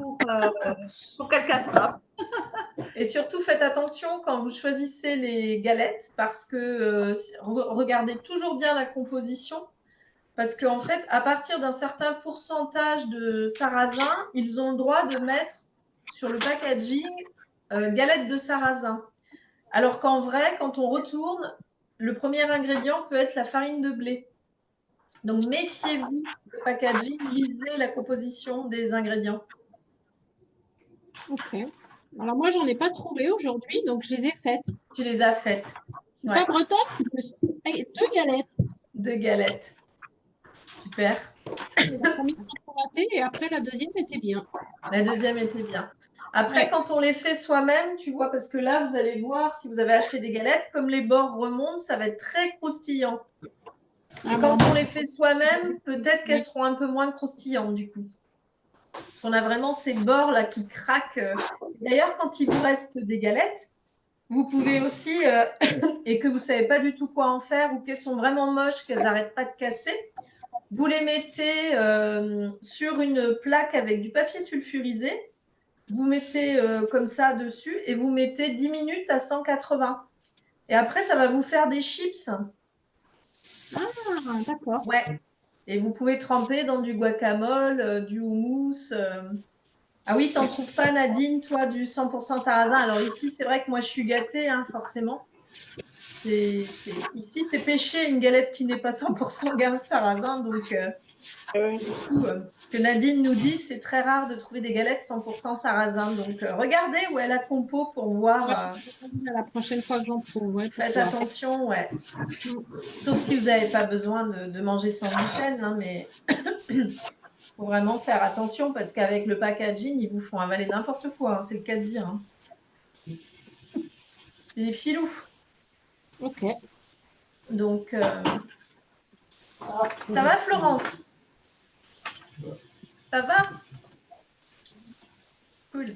[SPEAKER 4] pour qu'elle casse pas.
[SPEAKER 1] Et surtout, faites attention quand vous choisissez les galettes parce que regardez toujours bien la composition. Parce qu'en fait, à partir d'un certain pourcentage de sarrasin, ils ont le droit de mettre sur le packaging galettes de sarrasin. Alors qu'en vrai, quand on retourne, le premier ingrédient peut être la farine de blé. Donc, méfiez-vous du packaging, lisez la composition des ingrédients.
[SPEAKER 2] Ok. Alors moi, j'en ai pas trouvé aujourd'hui, donc je les ai faites.
[SPEAKER 1] Tu les as faites.
[SPEAKER 2] Je suis pas bretonne, je me suis fait 2 galettes.
[SPEAKER 1] 2 galettes. Super.
[SPEAKER 2] La première a raté et après la deuxième était bien.
[SPEAKER 1] La deuxième était bien. Après, quand on les fait soi-même, tu vois, parce que là, vous allez voir, si vous avez acheté des galettes, comme les bords remontent, ça va être très croustillant. Et quand on les fait soi-même, peut-être qu'elles seront un peu moins croustillantes du coup. On a vraiment ces bords là qui craquent. D'ailleurs, quand il vous reste des galettes, vous pouvez aussi, et que vous ne savez pas du tout quoi en faire ou qu'elles sont vraiment moches, qu'elles n'arrêtent pas de casser, vous les mettez sur une plaque avec du papier sulfurisé. Vous mettez comme ça dessus et vous mettez 10 minutes à 180. Et après, ça va vous faire des chips.
[SPEAKER 2] Ah, d'accord.
[SPEAKER 1] Ouais. Et vous pouvez tremper dans du guacamole, du houmous. Ah oui, t'en trouves pas, Nadine, toi, du 100% sarrasin? Alors ici, c'est vrai que moi, je suis gâtée, hein, forcément. Ici, c'est péché une galette qui n'est pas 100% sarrasin. Donc, du coup, ce que Nadine nous dit, c'est très rare de trouver des galettes 100% sarrasin. Donc, regardez où est la compo pour voir.
[SPEAKER 11] La prochaine fois que j'en trouve, ouais,
[SPEAKER 1] Faites
[SPEAKER 11] pourquoi.
[SPEAKER 1] attention, ouais. Sauf si vous n'avez pas besoin de manger sans gluten, hein, mais faut vraiment faire attention parce qu'avec le packaging, ils vous font avaler n'importe quoi, hein, c'est le cas de dire. Hein. C'est des filous.
[SPEAKER 11] Ok.
[SPEAKER 1] Donc, ça va, Florence? Ça va? Cool.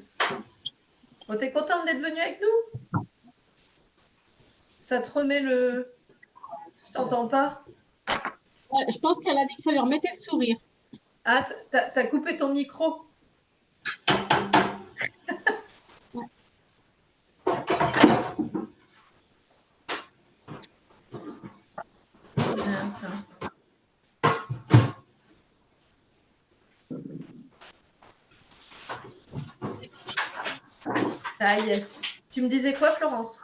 [SPEAKER 1] Bon, t'es contente d'être venue avec nous? Ça te remet le... Je t'entends pas?
[SPEAKER 11] Ouais, je pense qu'elle a dit que ça lui remettait le sourire.
[SPEAKER 1] Ah, t'as coupé ton micro? Ça y est. Tu me disais quoi, Florence?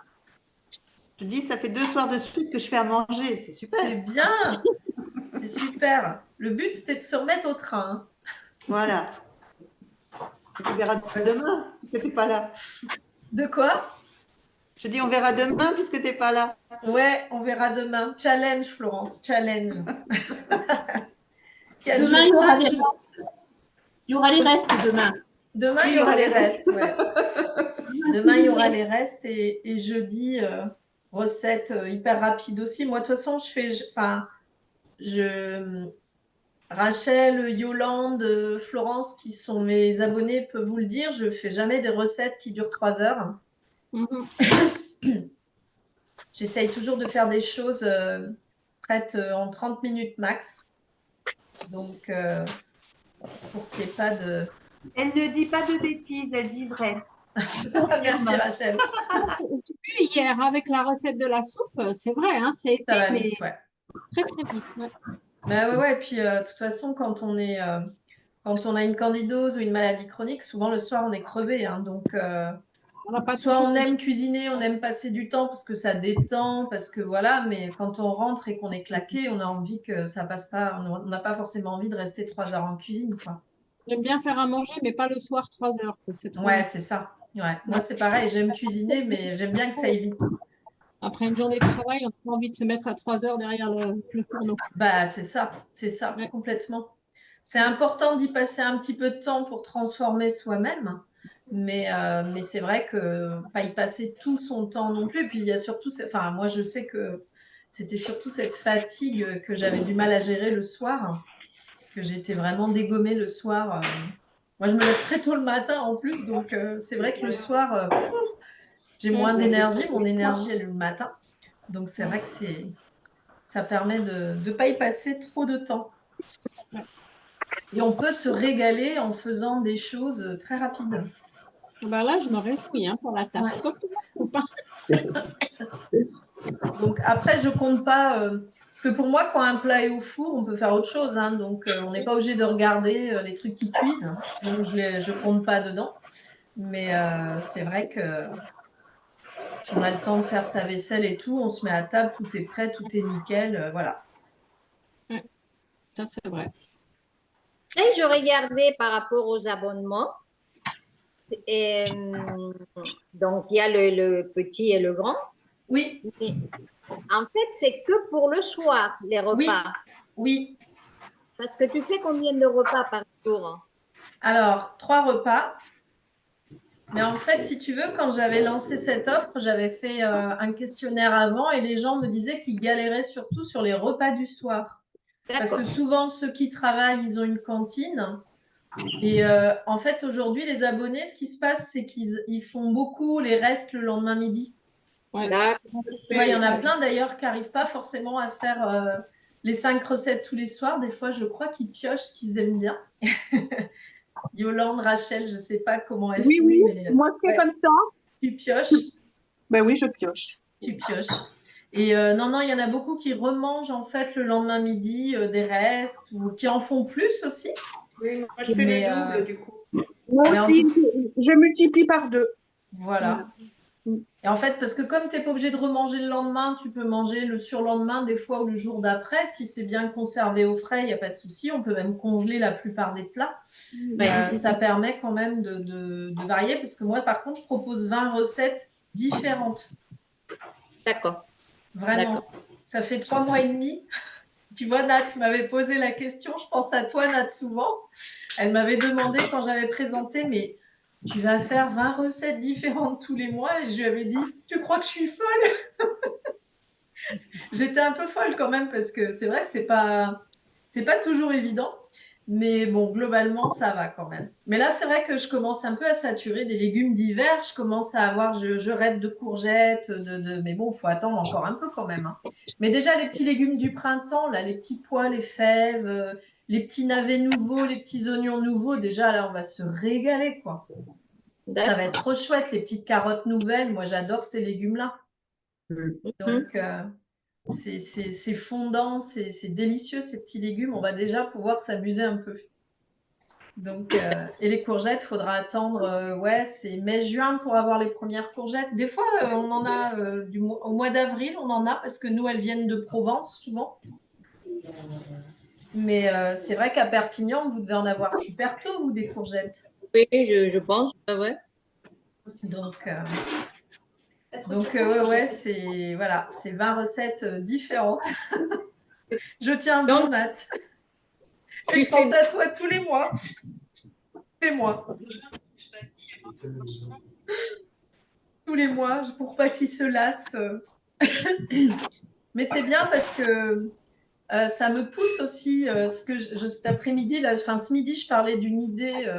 [SPEAKER 12] Je dis, ça fait 2 soirs de suite que je fais à manger. C'est super.
[SPEAKER 1] C'est bien. C'est super. Le but, c'était de se remettre au train. Hein.
[SPEAKER 12] Voilà. On verra demain, puisque tu n'es pas là.
[SPEAKER 1] De quoi?
[SPEAKER 12] Je dis, on verra demain, puisque tu n'es pas là.
[SPEAKER 1] Ouais, on verra demain. Challenge, Florence, challenge.
[SPEAKER 3] Demain, il y aura les restes demain.
[SPEAKER 1] Demain, il y aura les restes, ouais. Demain, il y aura les restes et jeudi, recette hyper rapide aussi. Moi, de toute façon, Rachel, Yolande, Florence, qui sont mes abonnés, peuvent vous le dire, je fais jamais des recettes qui durent 3 heures. J'essaye toujours de faire des choses prêtes en 30 minutes max. Donc, pour qu'il n'y ait pas de...
[SPEAKER 4] Elle ne dit pas de bêtises, elle dit vrai.
[SPEAKER 1] Merci Rachel.
[SPEAKER 11] J'ai vu hier avec la recette de la soupe, c'est vrai, hein, ça a été
[SPEAKER 1] Ça va vite, ouais.
[SPEAKER 11] très très vite. Ouais.
[SPEAKER 1] Bah ouais, puis de toute façon, quand on a une candidose ou une maladie chronique, souvent le soir on est crevé. Hein, donc, soit on aime cuisiner, on aime passer du temps parce que ça détend, parce que voilà, mais quand on rentre et qu'on est claqué, on a envie que ça passe pas, on n'a pas forcément envie de rester 3 heures en cuisine, quoi.
[SPEAKER 11] J'aime bien faire à manger, mais pas le soir 3 heures.
[SPEAKER 1] Ouais, c'est ça. Ouais. Moi, c'est pareil, j'aime cuisiner, mais j'aime bien que ça aille vite.
[SPEAKER 11] Après une journée de travail, on a pas envie de se mettre à 3 heures derrière le fourneau.
[SPEAKER 1] Bah, c'est ça, ouais. Complètement. C'est important d'y passer un petit peu de temps pour transformer soi-même, mais c'est vrai que pas y passer tout son temps non plus. Et puis, il y a surtout, enfin, moi, je sais que c'était surtout cette fatigue que j'avais du mal à gérer le soir, parce que j'étais vraiment dégommée le soir. Moi, je me lève très tôt le matin en plus, donc c'est vrai que le soir, j'ai moins d'énergie. Mon énergie, elle est le matin. Donc, c'est vrai que ça permet de ne pas y passer trop de temps. Et on peut se régaler en faisant des choses très rapides.
[SPEAKER 11] Ben là, je me réjouis pour la tarte.
[SPEAKER 1] Ouais. Donc, après, je compte pas... parce que pour moi, quand un plat est au four, on peut faire autre chose. Hein, donc, on n'est pas obligé de regarder les trucs qui cuisent. Donc, je compte pas dedans. Mais c'est vrai que on a le temps de faire sa vaisselle et tout. On se met à table, tout est prêt, tout est nickel. Voilà.
[SPEAKER 11] Ouais, ça, c'est vrai.
[SPEAKER 8] Et je regardais par rapport aux abonnements. Et, donc, il y a le petit et le grand.
[SPEAKER 1] Oui.
[SPEAKER 8] Mais, en fait, c'est que pour le soir, les repas.
[SPEAKER 1] Oui.
[SPEAKER 8] Parce que tu fais combien de repas par jour?
[SPEAKER 1] Alors, 3 repas. Mais en fait, si tu veux, quand j'avais lancé cette offre, j'avais fait un questionnaire avant et les gens me disaient qu'ils galéraient surtout sur les repas du soir. Parce que souvent, ceux qui travaillent, ils ont une cantine. Et en fait, aujourd'hui, les abonnés, ce qui se passe, c'est qu'ils font beaucoup les restes le lendemain midi.
[SPEAKER 11] Ouais.
[SPEAKER 1] Tu vois, il y en a plein d'ailleurs qui n'arrivent pas forcément à faire les 5 recettes tous les soirs. Des fois, je crois qu'ils piochent ce qu'ils aiment bien. Yolande, Rachel, je ne sais pas comment elles font.
[SPEAKER 2] Oui,
[SPEAKER 1] mais,
[SPEAKER 2] moi je fais comme ça.
[SPEAKER 1] Tu pioches?
[SPEAKER 2] Ben oui, je pioche.
[SPEAKER 1] Tu pioches. Et non, il y en a beaucoup qui remangent en fait le lendemain midi des restes ou qui en font plus aussi.
[SPEAKER 12] Oui, moi je fais le double du coup.
[SPEAKER 2] Moi
[SPEAKER 1] Mais en
[SPEAKER 2] aussi,
[SPEAKER 1] tout-
[SPEAKER 2] je multiplie par 2.
[SPEAKER 1] Voilà. Et en fait, parce que comme tu n'es pas obligé de remanger le lendemain, tu peux manger le surlendemain des fois ou le jour d'après. Si c'est bien conservé au frais, il n'y a pas de souci. On peut même congeler la plupart des plats. Ça permet quand même de varier parce que moi, par contre, je propose 20 recettes différentes.
[SPEAKER 8] D'accord.
[SPEAKER 1] Vraiment.
[SPEAKER 8] D'accord.
[SPEAKER 1] Ça fait 3 mois et demi. Tu vois, Nat m'avait posé la question. Je pense à toi, Nat, souvent. Elle m'avait demandé quand j'avais présenté, mais tu vas faire 20 recettes différentes tous les mois. Et je lui avais dit, tu crois que je suis folle? J'étais un peu folle quand même parce que c'est vrai que c'est pas toujours évident. Mais bon, globalement, ça va quand même. Mais là, c'est vrai que je commence un peu à saturer des légumes d'hiver. Je commence à avoir, je rêve de courgettes, mais bon, il faut attendre encore un peu quand même, hein. Mais déjà, les petits légumes du printemps, là, les petits pois, les fèves, les petits navets nouveaux, les petits oignons nouveaux, déjà, là, on va se régaler, quoi. Ça va être trop chouette, les petites carottes nouvelles. Moi, j'adore ces légumes-là. Donc, c'est fondant, c'est délicieux, ces petits légumes. On va déjà pouvoir s'amuser un peu. Donc, et les courgettes, il faudra attendre, ouais, c'est mai-juin pour avoir les premières courgettes. Des fois, on en a au mois d'avril, on en a parce que nous, elles viennent de Provence souvent. Mais c'est vrai qu'à Perpignan, vous devez en avoir super tôt, vous, des courgettes.
[SPEAKER 8] Oui, je pense, ouais.
[SPEAKER 1] Donc, ouais, c'est voilà, c'est 20 recettes différentes. Je tiens bon, Nat. Et je pense à toi tous les mois. Tous les mois. Tous les mois, pour pas qu'ils se lassent. Mais c'est bien parce que ça me pousse aussi. Ce que cet après-midi, là, enfin ce midi, je parlais d'une idée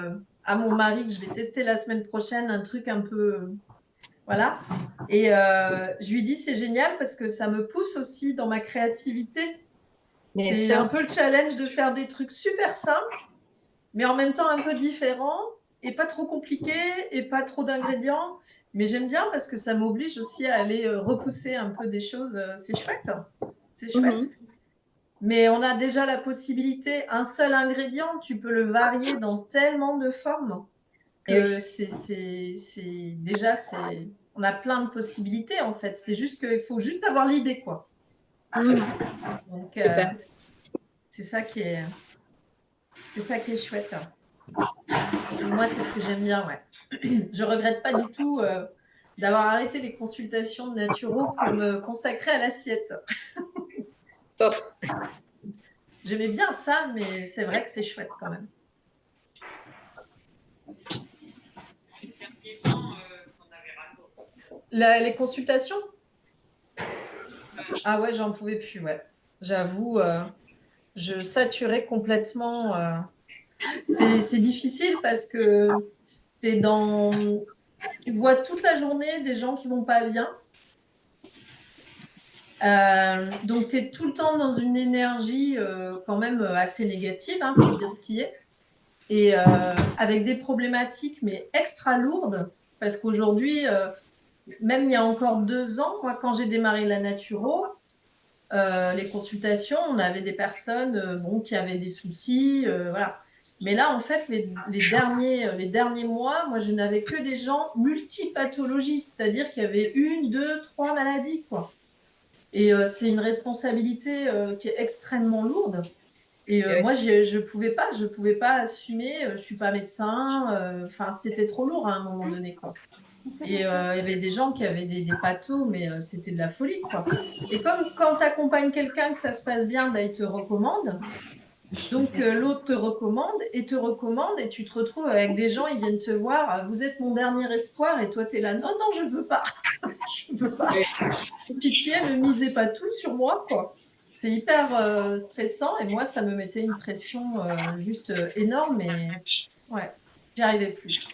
[SPEAKER 1] à mon mari que je vais tester la semaine prochaine, un truc un peu. Voilà. Et je lui dis c'est génial parce que ça me pousse aussi dans ma créativité. C'est un peu le challenge de faire des trucs super simples, mais en même temps un peu différents et pas trop compliqués et pas trop d'ingrédients. Mais j'aime bien parce que ça m'oblige aussi à aller repousser un peu des choses. C'est chouette. C'est chouette. Mais on a déjà la possibilité, un seul ingrédient, tu peux le varier dans tellement de formes que on a plein de possibilités en fait. C'est juste qu'il faut juste avoir l'idée, quoi. Donc c'est ça qui est chouette. Et moi, c'est ce que j'aime bien, ouais. Je regrette pas du tout d'avoir arrêté les consultations de naturo pour me consacrer à l'assiette.
[SPEAKER 8] Top.
[SPEAKER 1] J'aimais bien ça, mais c'est vrai que c'est chouette quand même. Les consultations? Ah ouais, j'en pouvais plus, ouais. J'avoue, je saturais complètement. C'est difficile parce que tu vois toute la journée des gens qui vont pas bien. Donc, tu es tout le temps dans une énergie quand même assez négative, hein, faut dire ce qui est. Et avec des problématiques, mais extra lourdes. Parce qu'aujourd'hui, même il y a encore 2 ans, moi, quand j'ai démarré la naturo, les consultations, on avait des personnes qui avaient des soucis, voilà. Mais là, en fait, les derniers mois, moi, je n'avais que des gens multipathologies, c'est-à-dire qu'il y avait 1, 2, 3 maladies, quoi. Et c'est une responsabilité qui est extrêmement lourde. Et moi, je pouvais pas assumer. Je suis pas médecin. Enfin, c'était trop lourd à un moment donné, quoi. Et il y avait des gens qui avaient des pathos, mais c'était de la folie, quoi. Et comme quand tu accompagnes quelqu'un que ça se passe bien, bah, il te recommande. Donc l'autre te recommande, et tu te retrouves avec des gens, ils viennent te voir, vous êtes mon dernier espoir, et toi tu es là, non, non, je veux pas, je veux pas. Pitié, ne misez pas tout sur moi, quoi. C'est hyper stressant, et moi ça me mettait une pression juste énorme, et ouais, j'y arrivais plus.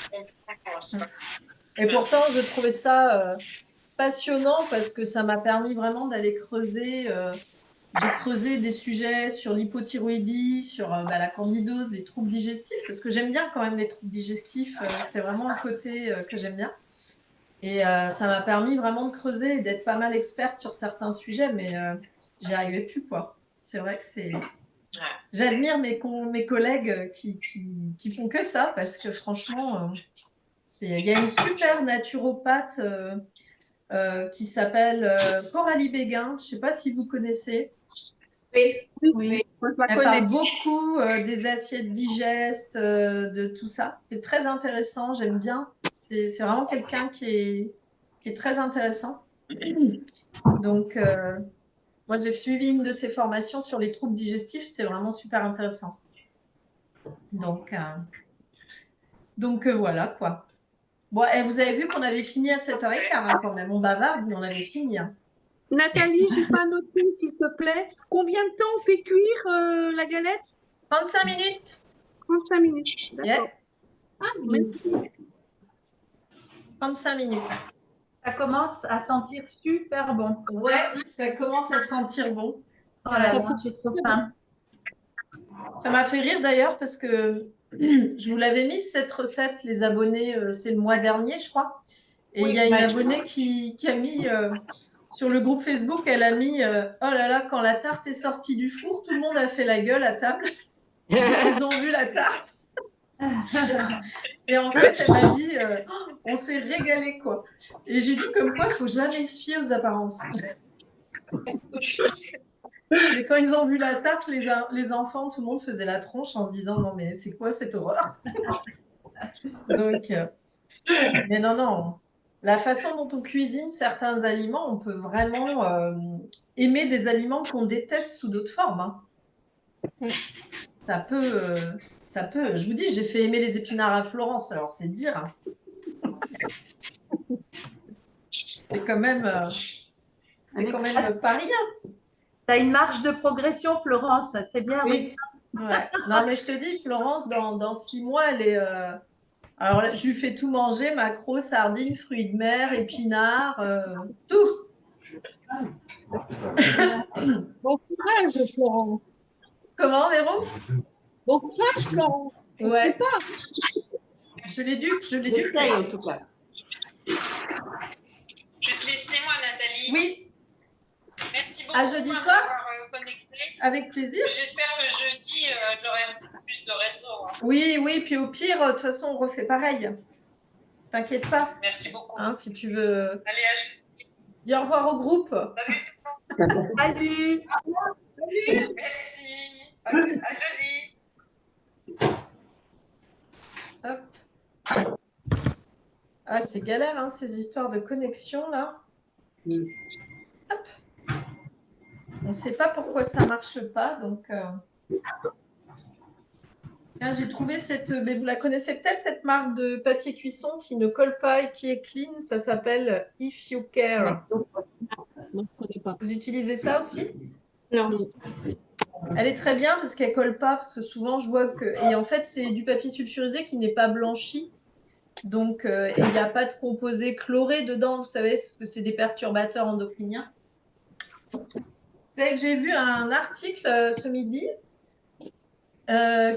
[SPEAKER 1] Et pourtant, je trouvais ça passionnant parce que ça m'a permis vraiment d'aller creuser. J'ai creusé des sujets sur l'hypothyroïdie, sur la candidose, les troubles digestifs, parce que j'aime bien quand même les troubles digestifs. C'est vraiment le côté que j'aime bien. Et ça m'a permis vraiment de creuser et d'être pas mal experte sur certains sujets, mais j'y arrivais plus, quoi. C'est vrai que J'admire mes collègues qui font que ça parce que franchement, il y a une super naturopathe qui s'appelle Coralie Béguin. Je ne sais pas si vous connaissez.
[SPEAKER 7] Oui, je la
[SPEAKER 1] Elle
[SPEAKER 7] connais.
[SPEAKER 1] parle beaucoup des assiettes digestes, de tout ça. C'est très intéressant, j'aime bien. C'est vraiment quelqu'un qui est très intéressant. Donc, moi, j'ai suivi une de ses formations sur les troubles digestifs. C'était vraiment super intéressant. Donc voilà, quoi. Bon, et vous avez vu qu'on avait fini à 7h15 hein, quand même. On bavarde, mais on avait fini. Hein.
[SPEAKER 2] Nathalie, j'ai pas noté, s'il te plaît. Combien de temps on fait cuire la galette?
[SPEAKER 1] 35 minutes.
[SPEAKER 2] 35 minutes, d'accord.
[SPEAKER 1] Yeah.
[SPEAKER 2] Ah, merci.
[SPEAKER 1] 35 minutes.
[SPEAKER 4] Ça commence à sentir super bon.
[SPEAKER 1] Ouais, ça commence à sentir bon.
[SPEAKER 4] Oh là là, j'ai trop faim.
[SPEAKER 1] Ça m'a fait rire d'ailleurs parce que je vous l'avais mis cette recette, les abonnés, c'est le mois dernier, je crois. Et il y a une abonnée qui a mis sur le groupe Facebook, elle a mis oh là là, quand la tarte est sortie du four, tout le monde a fait la gueule à table. Ils ont vu la tarte. Et en fait, elle m'a dit on s'est régalé quoi. Et j'ai dit comme quoi, il ne faut jamais se fier aux apparences. Et quand ils ont vu la tarte, les enfants, tout le monde faisait la tronche en se disant non mais c'est quoi cette horreur? Donc, mais non. La façon dont on cuisine certains aliments, on peut vraiment aimer des aliments qu'on déteste sous d'autres formes. Hein. Ça peut. Je vous dis, j'ai fait aimer les épinards à Florence, alors c'est dire. C'est quand même pas rien.
[SPEAKER 4] Tu as une marge de progression, Florence, c'est bien.
[SPEAKER 1] Oui. Ouais. Non, mais je te dis, Florence, dans 6 mois, elle est. Alors, là, je lui fais tout manger, maquereaux, sardines, fruits de mer, épinards, tout.
[SPEAKER 11] Bon courage, Florence.
[SPEAKER 1] Comment, Véro?
[SPEAKER 11] Bon courage, Florence.
[SPEAKER 1] Ouais. Je l'éduque.
[SPEAKER 12] En tout cas.
[SPEAKER 5] Je te laisse, moi, Nathalie.
[SPEAKER 1] Oui.
[SPEAKER 5] Merci beaucoup
[SPEAKER 1] À jeudi soir.
[SPEAKER 5] d'avoir connecté.
[SPEAKER 1] Avec plaisir.
[SPEAKER 5] J'espère que jeudi, j'aurai un peu plus de réseau. Hein.
[SPEAKER 1] Oui, puis au pire, de toute façon, on refait pareil. T'inquiète pas.
[SPEAKER 5] Merci beaucoup.
[SPEAKER 1] Hein, si tu veux.
[SPEAKER 5] Allez, à jeudi.
[SPEAKER 1] Dis au revoir au groupe.
[SPEAKER 5] Salut.
[SPEAKER 4] Salut.
[SPEAKER 5] Merci. À jeudi.
[SPEAKER 1] Hop. Ah, c'est galère, hein, ces histoires de connexion, là. Hop. On ne sait pas pourquoi ça ne marche pas, donc... J'ai trouvé cette... Mais vous la connaissez peut-être, cette marque de papier cuisson qui ne colle pas et qui est clean. Ça s'appelle If You Care.
[SPEAKER 11] Non, je connais pas.
[SPEAKER 1] Vous utilisez ça aussi?
[SPEAKER 11] Non.
[SPEAKER 1] Elle est très bien parce qu'elle ne colle pas, parce que souvent, je vois que... Et en fait, c'est du papier sulfurisé qui n'est pas blanchi. Donc, il n'y a pas de composés chlorés dedans, vous savez, parce que c'est des perturbateurs endocriniens. Vous savez que j'ai vu un article ce midi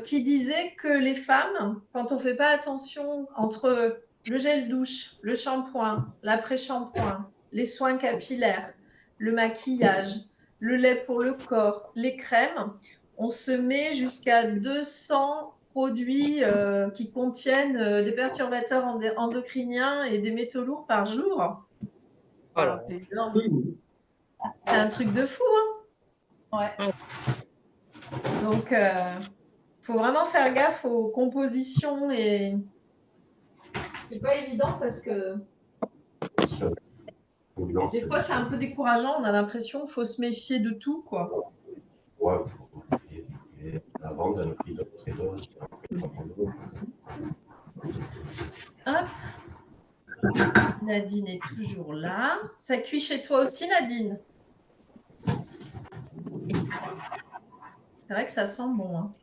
[SPEAKER 1] qui disait que les femmes, quand on ne fait pas attention entre le gel douche, le shampoing, l'après-shampoing, les soins capillaires, le maquillage, le lait pour le corps, les crèmes, on se met jusqu'à 200 produits qui contiennent des perturbateurs endocriniens et des métaux lourds par jour.
[SPEAKER 9] Voilà.
[SPEAKER 1] C'est un truc de fou, hein?
[SPEAKER 4] Ouais.
[SPEAKER 1] Donc, faut vraiment faire gaffe aux compositions et c'est pas évident parce que des fois c'est un peu décourageant. On a l'impression qu'il faut se méfier de tout, quoi.
[SPEAKER 13] Ouais, la vente a pris d'autres et d'autres.
[SPEAKER 1] Hop. Nadine est toujours là. Ça cuit chez toi aussi, Nadine? C'est vrai que ça sent bon. Hein.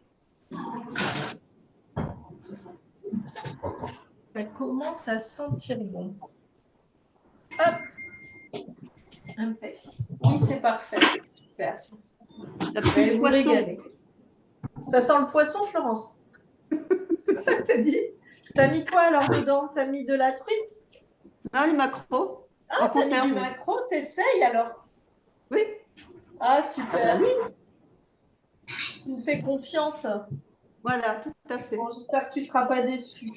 [SPEAKER 1] Ça commence à sentir bon. Hop. Impec. Oui, c'est parfait. Super. Vous allez vous régaler. Ça sent le poisson, Florence? C'est ça que tu as dit? T'as mis quoi alors dedans? T'as mis de la truite?
[SPEAKER 12] Ah, le maquereau.
[SPEAKER 1] Ah, t'as mis du maquereau? T'essayes alors?
[SPEAKER 12] Oui.
[SPEAKER 1] Ah, super. Oui. fais confiance.
[SPEAKER 12] Voilà, tout à fait.
[SPEAKER 1] Bon, j'espère que tu ne seras pas déçu.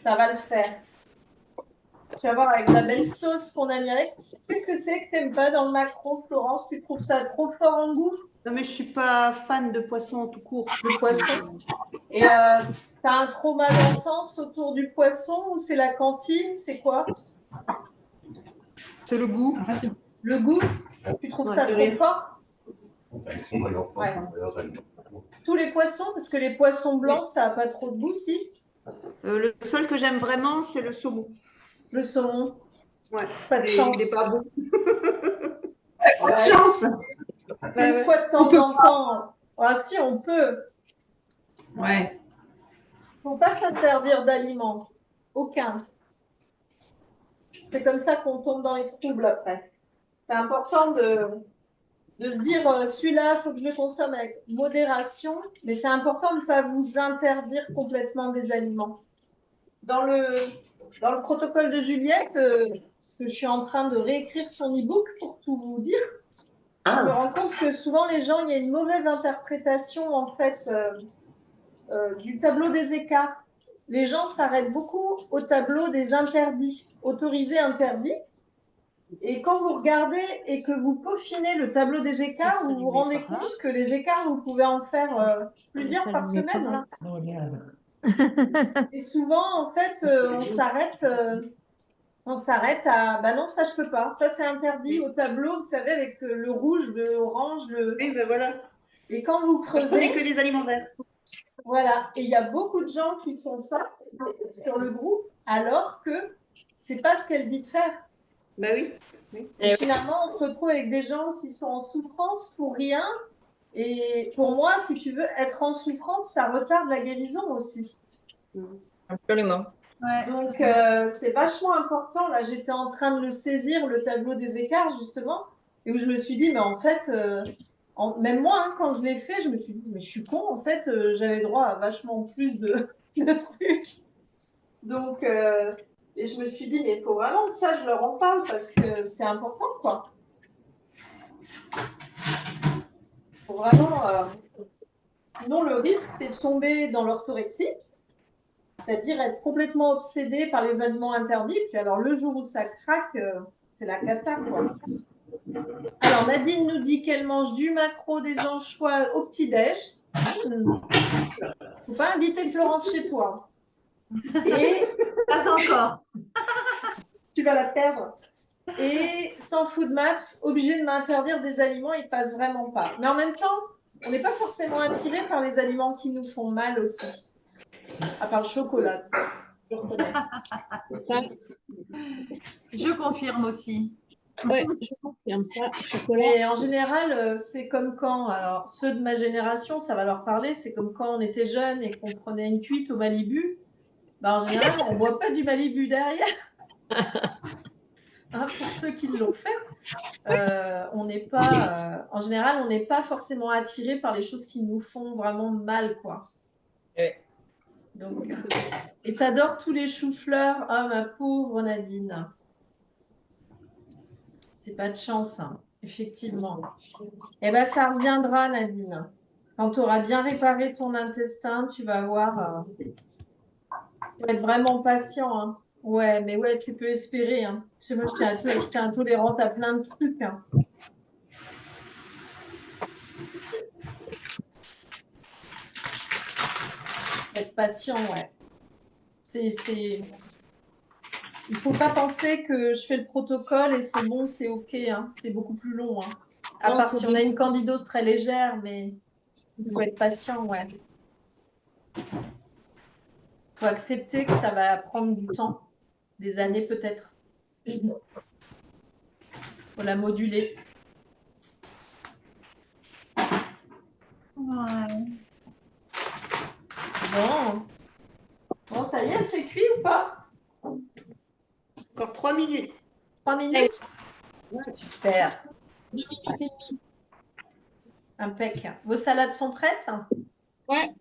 [SPEAKER 1] Ça va le faire. Tu vas voir avec la belle sauce qu'on a mis avec. Qu'est-ce que c'est que tu n'aimes pas dans le maquereau, Florence? Tu trouves ça trop fort en goût?
[SPEAKER 12] Non, mais je ne suis pas fan de poisson tout court.
[SPEAKER 1] De poisson. Et tu as un trauma d'enfance autour du poisson ou c'est la cantine? C'est quoi?
[SPEAKER 12] C'est le goût.
[SPEAKER 1] Le goût? Tu trouves ça trop fort? Ouais. Tous les poissons? Parce que les poissons blancs, ça n'a pas trop de goût, si?
[SPEAKER 12] Le seul que j'aime vraiment, c'est le saumon.
[SPEAKER 1] Le saumon?
[SPEAKER 12] Ouais.
[SPEAKER 1] Pas de chance.
[SPEAKER 12] Il n'est pas bon.
[SPEAKER 1] Pas de chance. Une fois de temps en temps. Ah si, on peut.
[SPEAKER 12] Ouais.
[SPEAKER 1] Faut pas s'interdire d'aliments. Aucun. C'est comme ça qu'on tombe dans les troubles après. C'est important de se dire, celui-là, il faut que je le consomme avec modération, mais c'est important de ne pas vous interdire complètement des aliments. Dans le protocole de Juliette, parce que je suis en train de réécrire son e-book pour tout vous dire, je me rends compte que souvent les gens, il y a une mauvaise interprétation en fait du tableau des écarts. Les gens s'arrêtent beaucoup au tableau des interdits, autorisés, interdits. Et quand vous regardez et que vous peaufinez le tableau des écarts, vous vous rendez compte que les écarts, vous pouvez en faire plusieurs par semaine. Et souvent, en fait, on s'arrête à bah non, ça je peux pas. Ça c'est interdit au tableau, vous savez, avec le rouge, le orange, le.
[SPEAKER 12] Oui, ben voilà.
[SPEAKER 1] Et quand vous creusez.
[SPEAKER 12] Prenez que des aliments verts.
[SPEAKER 1] Voilà. Et il y a beaucoup de gens qui font ça sur le groupe, alors que c'est pas ce qu'elle dit de faire.
[SPEAKER 12] Ben oui.
[SPEAKER 1] Et finalement, on se retrouve avec des gens qui sont en souffrance pour rien. Et pour moi, si tu veux, être en souffrance, ça retarde la guérison aussi.
[SPEAKER 8] Absolument.
[SPEAKER 1] Ouais. Donc, c'est vachement important. Là, j'étais en train de le saisir, le tableau des écarts, justement, et où je me suis dit, mais en fait, même moi, hein, quand je l'ai fait, je me suis dit, mais je suis con, en fait, j'avais droit à vachement plus de trucs. Donc, et je me suis dit, mais il faut vraiment que ça, je leur en parle parce que c'est important, quoi. Il faut vraiment. Sinon, le risque, c'est de tomber dans l'orthorexie, c'est-à-dire être complètement obsédé par les aliments interdits. Puis alors, le jour où ça craque, c'est la cata, quoi. Alors, Nadine nous dit qu'elle mange du maquereau, des anchois au petit-déj. Faut pas inviter Florence chez toi. Et
[SPEAKER 4] pas encore.
[SPEAKER 1] Tu vas la perdre. Et sans Food Maps, obligé de m'interdire des aliments, ils passent vraiment pas. Mais en même temps, on n'est pas forcément attiré par les aliments qui nous font mal aussi. À part le chocolat, je reconnais.
[SPEAKER 4] Je confirme aussi.
[SPEAKER 11] Oui, je confirme ça. Chocolat.
[SPEAKER 1] Et en général, c'est comme quand, alors ceux de ma génération, ça va leur parler, c'est comme quand on était jeunes et qu'on prenait une cuite au Malibu. Ben, en général, on ne boit pas du Malibu derrière. Hein, pour ceux qui l'ont fait, on n'est pas, en général, on n'est pas forcément attiré par les choses qui nous font vraiment mal, quoi. Donc, et t'adores tous les choux-fleurs, ah ma pauvre Nadine. C'est pas de chance, hein, effectivement. Eh ben, ça reviendra, Nadine. Quand tu auras bien réparé ton intestin, tu vas voir. Faut être vraiment patient, hein. Ouais, mais ouais, tu peux espérer, hein. Parce que moi, je t'ai intolérante à plein de trucs, hein. Faut être patient, ouais. Il faut pas penser que je fais le protocole et c'est bon, c'est OK, hein. C'est beaucoup plus long, hein. À
[SPEAKER 11] Non,
[SPEAKER 1] part
[SPEAKER 11] c'est
[SPEAKER 1] si on a une candidose très légère, mais il faut être patient, ouais. Il faut accepter que ça va prendre du temps, des années peut-être. Il faut la moduler.
[SPEAKER 4] Ouais.
[SPEAKER 1] Bon, ça y est, c'est cuit ou pas?
[SPEAKER 12] Encore 3 minutes.
[SPEAKER 1] 3 minutes? Ouais, super.
[SPEAKER 11] 2 minutes et demie.
[SPEAKER 1] Impec. Vos salades sont prêtes?
[SPEAKER 11] Ouais.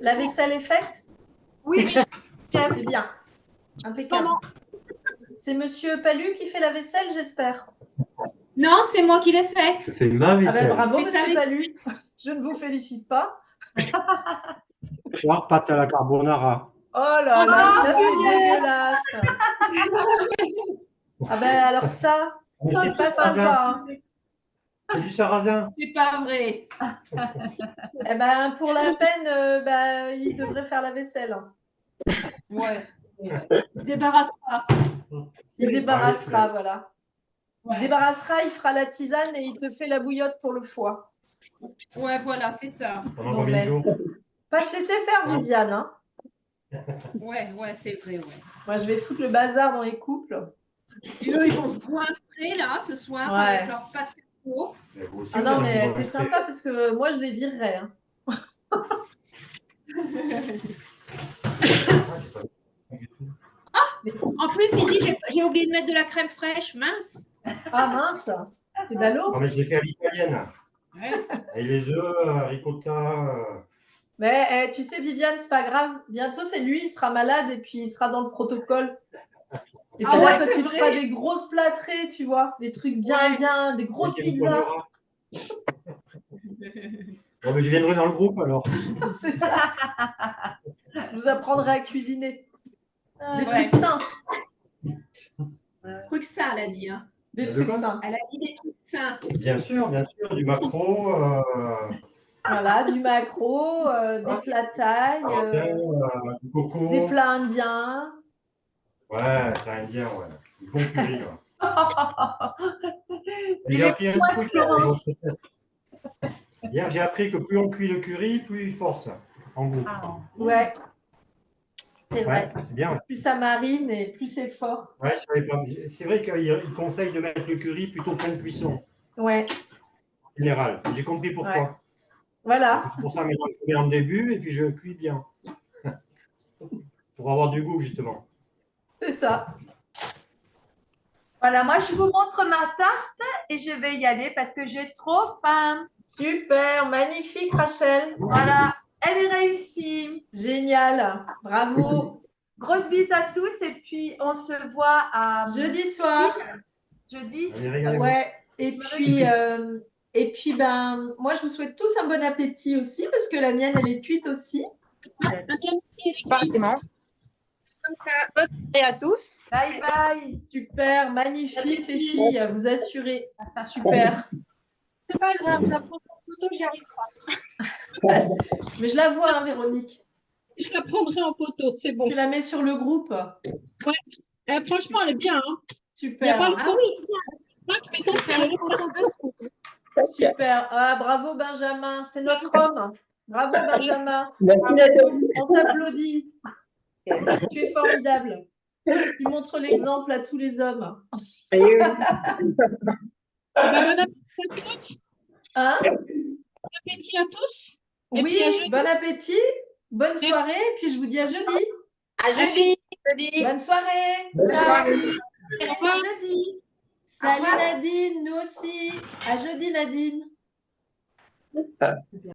[SPEAKER 1] La vaisselle est faite?
[SPEAKER 4] Oui.
[SPEAKER 1] C'est bien. Impeccable. C'est Monsieur Palu qui fait la vaisselle, j'espère.
[SPEAKER 3] Non, c'est moi qui l'ai fait.
[SPEAKER 13] Je fais ma
[SPEAKER 1] Ah ben
[SPEAKER 13] vaisselle.
[SPEAKER 1] bravo,
[SPEAKER 3] Mais ça
[SPEAKER 1] monsieur
[SPEAKER 3] va-
[SPEAKER 1] Palu. Je ne vous félicite pas.
[SPEAKER 13] Soir, pâte à la carbonara.
[SPEAKER 1] Oh là là, ça c'est dégueulasse. Ah ben alors ça,
[SPEAKER 13] Mais
[SPEAKER 1] c'est pas sympa. Hein.
[SPEAKER 13] C'est du sarrasin.
[SPEAKER 3] C'est pas vrai.
[SPEAKER 1] Eh ben pour la peine, il devrait faire la vaisselle.
[SPEAKER 3] Ouais. Il débarrassera.
[SPEAKER 1] Il débarrassera, voilà. Il débarrassera, il fera la tisane et il te fait la bouillotte pour le foie.
[SPEAKER 3] Ouais, voilà, c'est ça.
[SPEAKER 13] Pendant
[SPEAKER 1] Non,
[SPEAKER 13] combien
[SPEAKER 1] mais-
[SPEAKER 13] de jours?
[SPEAKER 1] Pas se laisser faire, Viviane. Hein.
[SPEAKER 3] Ouais, c'est vrai, ouais.
[SPEAKER 1] Moi, je vais foutre le bazar dans les couples.
[SPEAKER 3] Et eux, ils vont se goinfrer là ce soir
[SPEAKER 1] Ouais.
[SPEAKER 3] avec leur pâte de veau.
[SPEAKER 13] Mais vous aussi,
[SPEAKER 1] Ah
[SPEAKER 13] vous
[SPEAKER 1] non,
[SPEAKER 13] allez
[SPEAKER 1] mais
[SPEAKER 13] vous
[SPEAKER 1] t'es
[SPEAKER 13] rester.
[SPEAKER 1] sympa parce que moi, je les virerais. Hein.
[SPEAKER 3] En plus, il dit j'ai oublié de mettre de la crème fraîche, mince.
[SPEAKER 1] Ah mince, c'est ballot.
[SPEAKER 13] Non, mais je l'ai fait à l'italienne.
[SPEAKER 3] Ouais.
[SPEAKER 13] Et les œufs, ricotta.
[SPEAKER 1] Mais tu sais, Viviane, c'est pas grave. Bientôt, c'est lui, il sera malade et puis il sera dans le protocole. Et
[SPEAKER 3] Ah
[SPEAKER 1] puis
[SPEAKER 3] ouais,
[SPEAKER 1] là, toi,
[SPEAKER 3] c'est
[SPEAKER 1] tu te
[SPEAKER 3] vrai.
[SPEAKER 1] feras des grosses plâtrées, tu vois, des trucs bien,
[SPEAKER 3] Ouais.
[SPEAKER 1] bien, des grosses
[SPEAKER 13] Oui, qui me
[SPEAKER 1] pizzas.
[SPEAKER 13] soignera. Bon, mais je viendrai dans le groupe alors.
[SPEAKER 1] C'est ça. Je vous apprendrai à cuisiner. Des
[SPEAKER 3] Ouais.
[SPEAKER 1] trucs sains.
[SPEAKER 3] Truc sain, elle a dit. Hein.
[SPEAKER 1] Des
[SPEAKER 13] De
[SPEAKER 1] trucs
[SPEAKER 13] quoi
[SPEAKER 1] sains.
[SPEAKER 3] Elle a dit des trucs sains.
[SPEAKER 13] Bien sûr, du maquereau.
[SPEAKER 1] Voilà, du maquereau, des plats thaï,
[SPEAKER 13] Du coco.
[SPEAKER 1] des plats indiens.
[SPEAKER 13] Ouais, c'est indien, ouais. Du bon curry, ouais. Et
[SPEAKER 4] Il
[SPEAKER 13] j'ai
[SPEAKER 4] est
[SPEAKER 13] appris un
[SPEAKER 4] point
[SPEAKER 13] truc.
[SPEAKER 4] Florence.
[SPEAKER 13] Hier, j'ai appris que plus on cuit le curry, plus il force. En goût.
[SPEAKER 1] Ouais, c'est vrai.
[SPEAKER 13] Ouais, c'est bien.
[SPEAKER 1] Plus ça marine et plus c'est fort.
[SPEAKER 13] Ouais, je savais pas. C'est vrai qu'il conseille de mettre le curry plutôt fin de cuisson,
[SPEAKER 1] Ouais,
[SPEAKER 13] en général. J'ai compris pourquoi.
[SPEAKER 1] Ouais. voilà.
[SPEAKER 13] C'est pour ça maintenant je mets en début et puis je cuis bien. Pour avoir du goût, justement.
[SPEAKER 1] C'est ça.
[SPEAKER 4] Voilà, moi je vous montre ma tarte et je vais y aller parce que j'ai trop faim.
[SPEAKER 1] Super, magnifique, Rachel.
[SPEAKER 4] Voilà, elle est réussie.
[SPEAKER 1] Génial. Bravo.
[SPEAKER 4] Grosse bise à tous et puis on se voit à
[SPEAKER 1] Jeudi soir.
[SPEAKER 4] jeudi.
[SPEAKER 13] Allez, régalez-vous.
[SPEAKER 1] Ouais. Et puis, moi, je vous souhaite tous un bon appétit aussi parce que la mienne, elle est cuite aussi.
[SPEAKER 10] Pareillement. Comme ça, bonne soirée à tous.
[SPEAKER 4] Bye bye.
[SPEAKER 1] Super, magnifique, les filles. Vous assurez. Super.
[SPEAKER 11] C'est pas grave, la photo, j'y arrive pas.
[SPEAKER 1] Mais je la vois, hein, Véronique.
[SPEAKER 11] Je la prendrai en photo, c'est bon.
[SPEAKER 1] Tu la mets sur le groupe.
[SPEAKER 11] Ouais. Franchement, elle est bien. Hein. Il y a
[SPEAKER 1] Super.
[SPEAKER 11] pas le
[SPEAKER 3] Ah oui, tiens. Je vais faire une photo de ce.
[SPEAKER 1] Super. Ah, bravo, Benjamin. C'est notre homme. Bravo, Benjamin.
[SPEAKER 10] Merci,
[SPEAKER 1] On t'applaudit. Tu es formidable. Tu montres l'exemple à tous les hommes.
[SPEAKER 11] Bon appétit à tous.
[SPEAKER 1] Hein?
[SPEAKER 11] Bon appétit à tous. Et
[SPEAKER 1] Oui,
[SPEAKER 11] puis à jeudi.
[SPEAKER 1] bon appétit. Bonne soirée. Puis je vous dis à jeudi.
[SPEAKER 8] À jeudi.
[SPEAKER 1] Bonne soirée.
[SPEAKER 10] Bonne
[SPEAKER 1] Ciao.
[SPEAKER 10] soirée.
[SPEAKER 3] Merci, jeudi.
[SPEAKER 1] Salut Nadine, nous aussi. À jeudi Nadine.